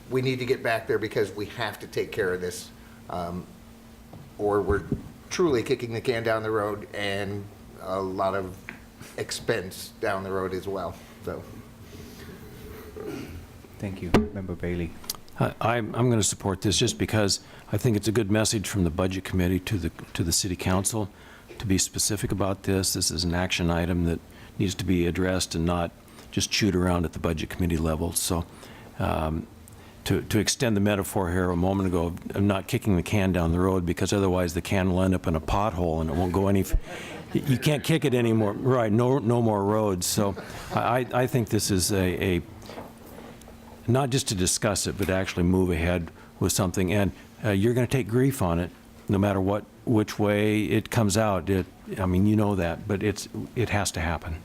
we need to get back there because we have to take care of this, or we're truly kicking the can down the road and a lot of expense down the road as well. So. Thank you. Member Bailey. I'm going to support this just because I think it's a good message from the Budget Committee to the City Council to be specific about this. This is an action item that needs to be addressed and not just chewed around at the Budget Committee level. So to extend the metaphor here a moment ago of not kicking the can down the road, because otherwise the can will end up in a pothole and it won't go any. You can't kick it anymore. Right? No more roads. So I think this is a not just to discuss it, but actually move ahead with something. And you're going to take grief on it, no matter which way it comes out. I mean, you know that, but it has to happen.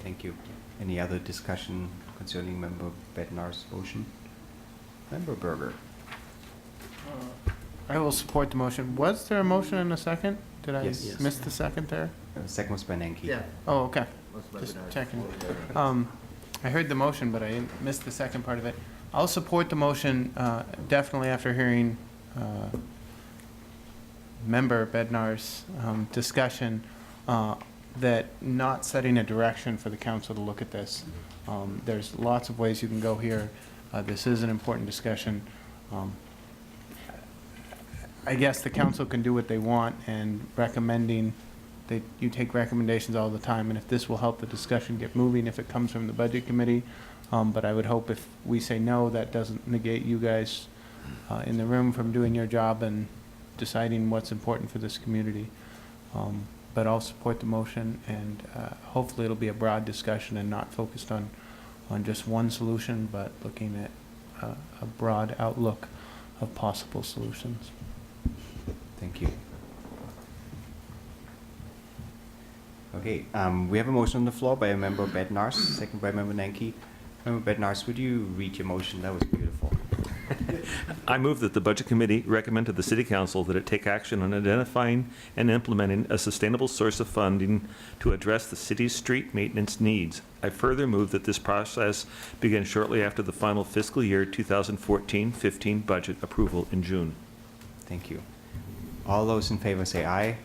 Thank you. Any other discussion concerning Member Bednar's motion? Member Berger. I will support the motion. Was there a motion and a second? Did I Yes. miss the second there? Second was by Nanki. Oh, okay. Just checking. I heard the motion, but I missed the second part of it. I'll support the motion, definitely after hearing Member Bednar's discussion, that not setting a direction for the council to look at this. There's lots of ways you can go here. This is an important discussion. I guess the council can do what they want, and recommending that you take recommendations all the time, and if this will help the discussion get moving, if it comes from the Budget Committee. But I would hope if we say no, that doesn't negate you guys in the room from doing your job and deciding what's important for this community. But I'll support the motion, and hopefully it'll be a broad discussion and not focused on just one solution, but looking at a broad outlook of possible solutions. Thank you. Okay, we have a motion on the floor by Member Bednars, second by Member Nanki. Member Bednars, would you read your motion? That was beautiful. I move that the Budget Committee recommend to the City Council that it take action on identifying and implementing a sustainable source of funding to address the city's street maintenance needs. I further move that this process begin shortly after the final fiscal year 2014-15 budget approval in June. Thank you. All those in favor say aye.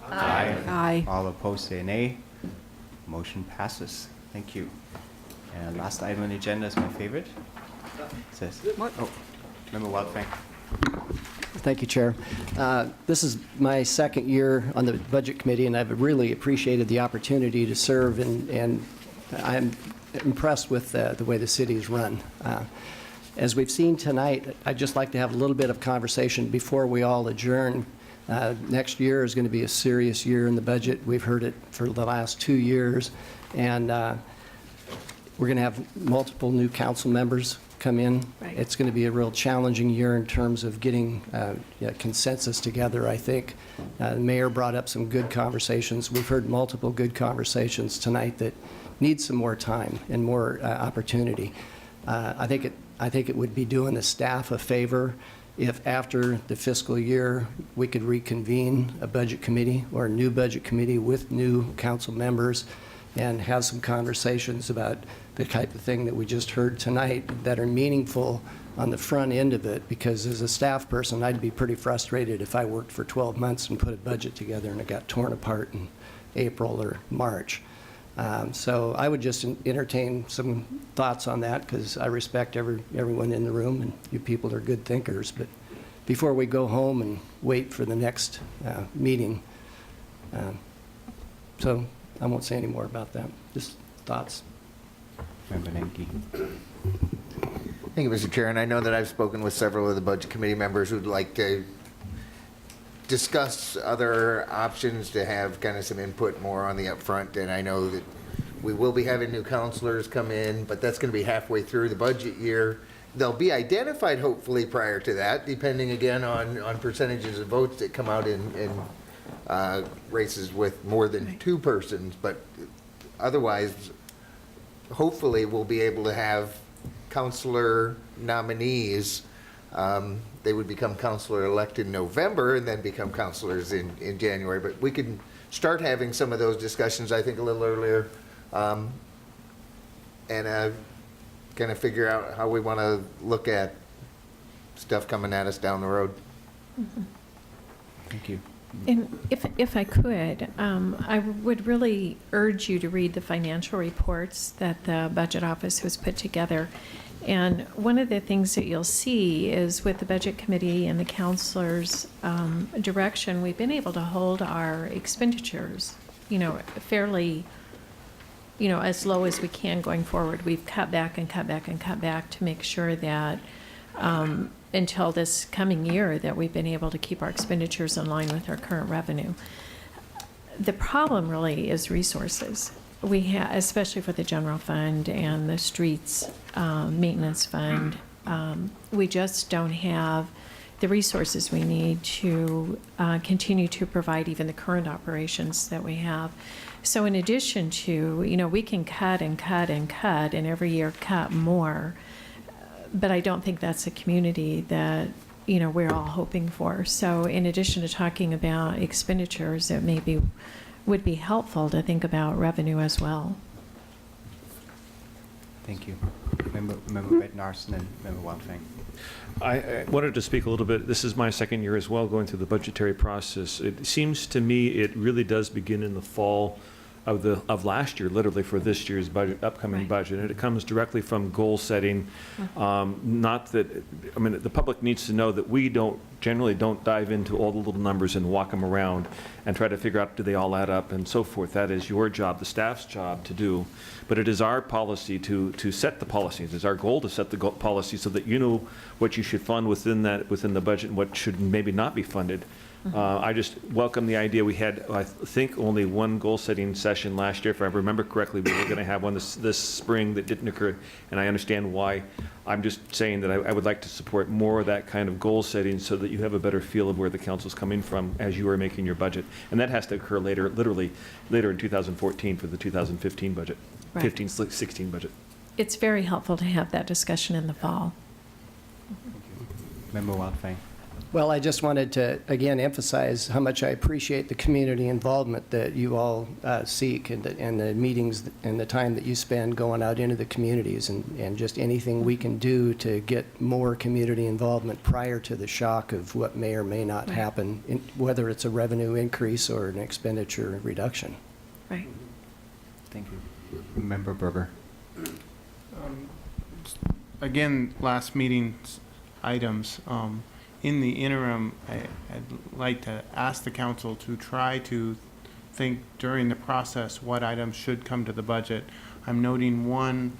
Aye. Aye. All opposed say nay. Motion passes. Thank you. And last item on the agenda is my favorite. It says, oh, Member Wildfang. Thank you, Chair. This is my second year on the Budget Committee, and I've really appreciated the opportunity to serve, and I'm impressed with the way the city is run. As we've seen tonight, I'd just like to have a little bit of conversation before we all adjourn. Next year is going to be a serious year in the budget. We've heard it for the last 2 years, and we're going to have multiple new council members come in. Right. It's going to be a real challenging year in terms of getting consensus together, I think. The mayor brought up some good conversations. We've heard multiple good conversations tonight that need some more time and more opportunity. I think it would be doing the staff a favor if after the fiscal year we could reconvene a budget committee or a new budget committee with new council members and have some conversations about the type of thing that we just heard tonight that are meaningful on the front end of it, because as a staff person, I'd be pretty frustrated if I worked for 12 months and put a budget together and it got torn apart in April or March. So I would just entertain some thoughts on that, because I respect everyone in the room, and you people are good thinkers. But before we go home and wait for the next meeting, so I won't say any more about that. Just thoughts. Member Nenke. Thank you, Mr. Chair, and I know that I've spoken with several of the Budget Committee members who'd like to discuss other options to have kind of some input more on the upfront, and I know that we will be having new counselors come in, but that's going to be halfway through the budget year. They'll be identified hopefully prior to that, depending again on percentages of votes that come out in races with more than two persons, but otherwise, hopefully we'll be able to have counselor nominees. They would become counselor-elect in November and then become counselors in January. But we can start having some of those discussions, I think, a little earlier, and kind of figure out how we want to look at stuff coming at us down the road. Thank you. And if I could, I would really urge you to read the financial reports that the Budget Office has put together. And one of the things that you'll see is with the Budget Committee and the counselors' direction, we've been able to hold our expenditures, fairly, as low as we can going forward. We've cut back and cut back and cut back to make sure that until this coming year that we've been able to keep our expenditures in line with our current revenue. The problem really is resources. We have, especially for the general fund and the streets maintenance fund, we just don't have the resources we need to continue to provide even the current operations that we have. So in addition to, we can cut and cut and cut and every year cut more, but I don't think that's a community that, we're all hoping for. So in addition to talking about expenditures, it maybe would be helpful to think about revenue as well. Thank you. Member Bednarson and Member Wildfang. I wanted to speak a little bit. This is my second year as well going through the budgetary process. It seems to me it really does begin in the fall of last year, literally for this year's budget, upcoming budget, and it comes directly from goal setting. Not that, the public needs to know that we generally don't dive into all the little numbers and walk them around and try to figure out do they all add up and so forth. That is your job, the staff's job to do. But it is our policy to set the policies. It's our goal to set the policy so that you know what you should fund within the budget and what should maybe not be funded. I just welcome the idea. We had, I think, only one goal-setting session last year. If I remember correctly, we were going to have one this spring that didn't occur, and I understand why. I'm just saying that I would like to support more of that kind of goal setting so that you have a better feel of where the council's coming from as you are making your budget. And that has to occur later, literally later in 2014 for the 2015 budget, Right. 15-16 budget. It's very helpful to have that discussion in the fall. Member Wildfang. Well, I just wanted to, again, emphasize how much I appreciate the community involvement that you all seek and the meetings and the time that you spend going out into the communities and just anything we can do to get more community involvement prior to the shock of what may or may not happen, whether it's a revenue increase or an expenditure reduction. Right. Thank you. Member Berger. Again, last meeting's items. In the interim, I'd like to ask the council to try to think during the process what items should come to the budget. I'm noting one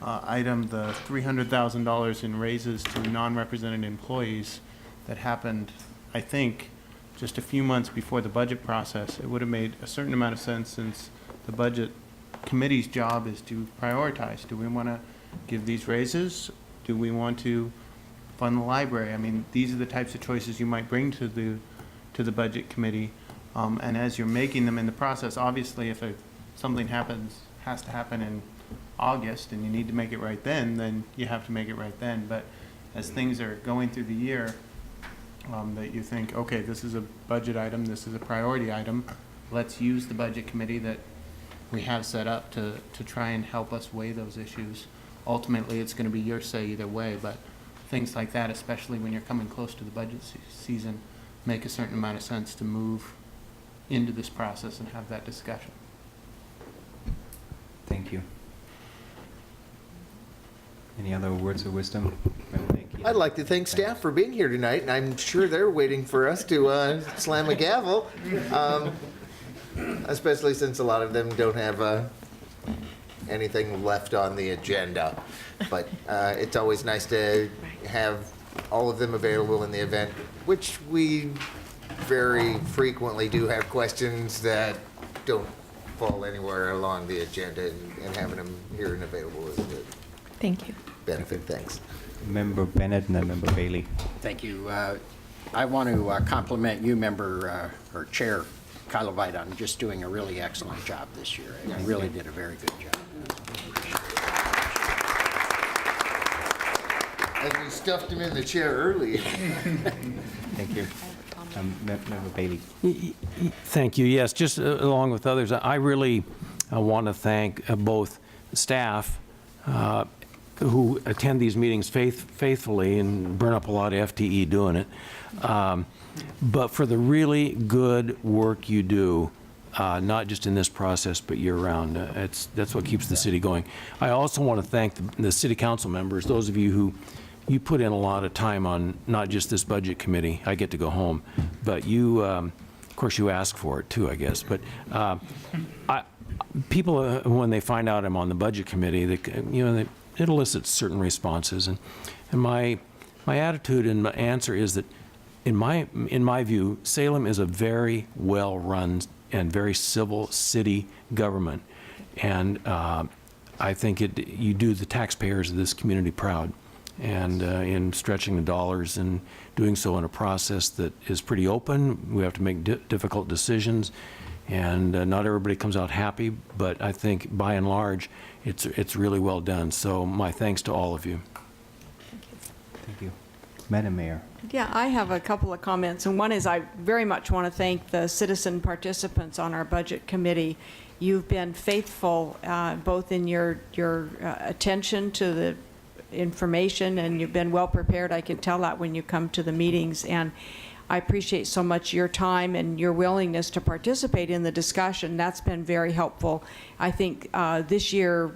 item, the $300,000 in raises to non-represented employees that happened, I think, just a few months before the budget process. It would have made a certain amount of sense since the budget committee's job is to prioritize. Do we want to give these raises? Do we want to fund the library? I mean, these are the types of choices you might bring to the budget committee. And as you're making them in the process, obviously, if something has to happen in August and you need to make it right then you have to make it right then. But as things are going through the year, that you think, okay, this is a budget item, this is a priority item, let's use the budget committee that we have set up to try and help us weigh those issues. Ultimately, it's going to be your say either way, but things like that, especially when you're coming close to the budget season, make a certain amount of sense to move into this process and have that discussion. Any other words of wisdom? I'd like to thank staff for being here tonight, and I'm sure they're waiting for us to slam a gavel, especially since a lot of them don't have anything left on the agenda. But it's always nice to have all of them available in the event, which we very frequently do have questions that don't fall anywhere along the agenda, and having them here and available is a good Thank you. benefit. Thanks. Member Bennett and then Member Bailey. Thank you. I want to compliment you, Member or Chair Kylovite, on just doing a really excellent job this year. You really did a very good job. And we stuffed him in the chair early. Thank you. Member Bailey. Thank you. Yes, just along with others, I really want to thank both staff who attend these meetings faithfully and burn up a lot of FTE doing it, but for the really good work you do, not just in this process, but year-round. That's what keeps the city going. I also want to thank the city council members, those of you who put in a lot of time on not just this budget committee. I get to go home, but you, of course, you ask for it too, I guess. But people, when they find out I'm on the budget committee, it elicits certain responses, and my attitude and my answer is that, in my view, Salem is a very well-run and very civil city government, and I think you do the taxpayers of this community proud, and in stretching the dollars and doing so in a process that is pretty open. We have to make difficult decisions, and not everybody comes out happy, but I think by and large it's really well done. So my thanks to all of you. Thank you. Madam Mayor. Yeah, I have a couple of comments, and one is I very much want to thank the citizen participants on our budget committee. You've been faithful both in your attention to the information, and you've been well prepared. I can tell that when you come to the meetings, and I appreciate so much your time and your willingness to participate in the discussion. That's been very helpful. I think this year,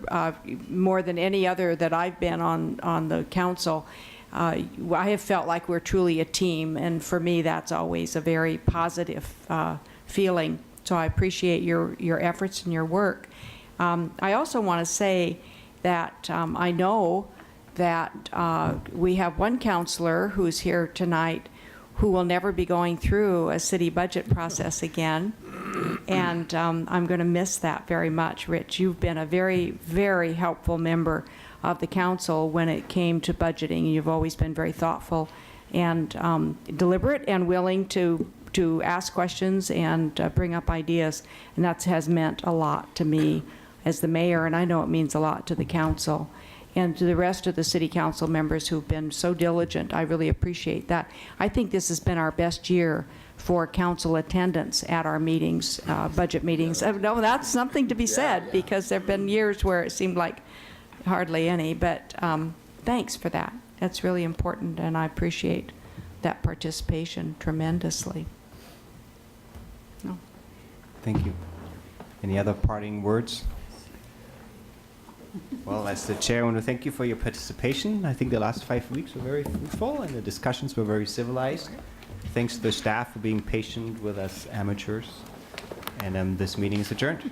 more than any other that I've been on the council, I have felt like we're truly a team, and for me that's always a very positive feeling. So I appreciate your efforts and your work. I also want to say that I know that we have one counselor who's here tonight who will never be going through a city budget process again, and I'm going to miss that very much. Rich, you've been a very, very helpful member of the council when it came to budgeting. You've always been very thoughtful and deliberate and willing to ask questions and bring up ideas, and that has meant a lot to me as the mayor, and I know it means a lot to the council and to the rest of the city council members who've been so diligent. I really appreciate that. I think this has been our best year for council attendance at our meetings, budget meetings. No, that's something to be said, because there have been years where it seemed like hardly any, but thanks for that. That's really important, and I appreciate that participation tremendously. No. Thank you. Any other parting words? Well, as the chair, I want to thank you for your participation. I think the last 5 weeks were very fruitful and the discussions were very civilized. Thanks to the staff for being patient with us amateurs. And this meeting is adjourned.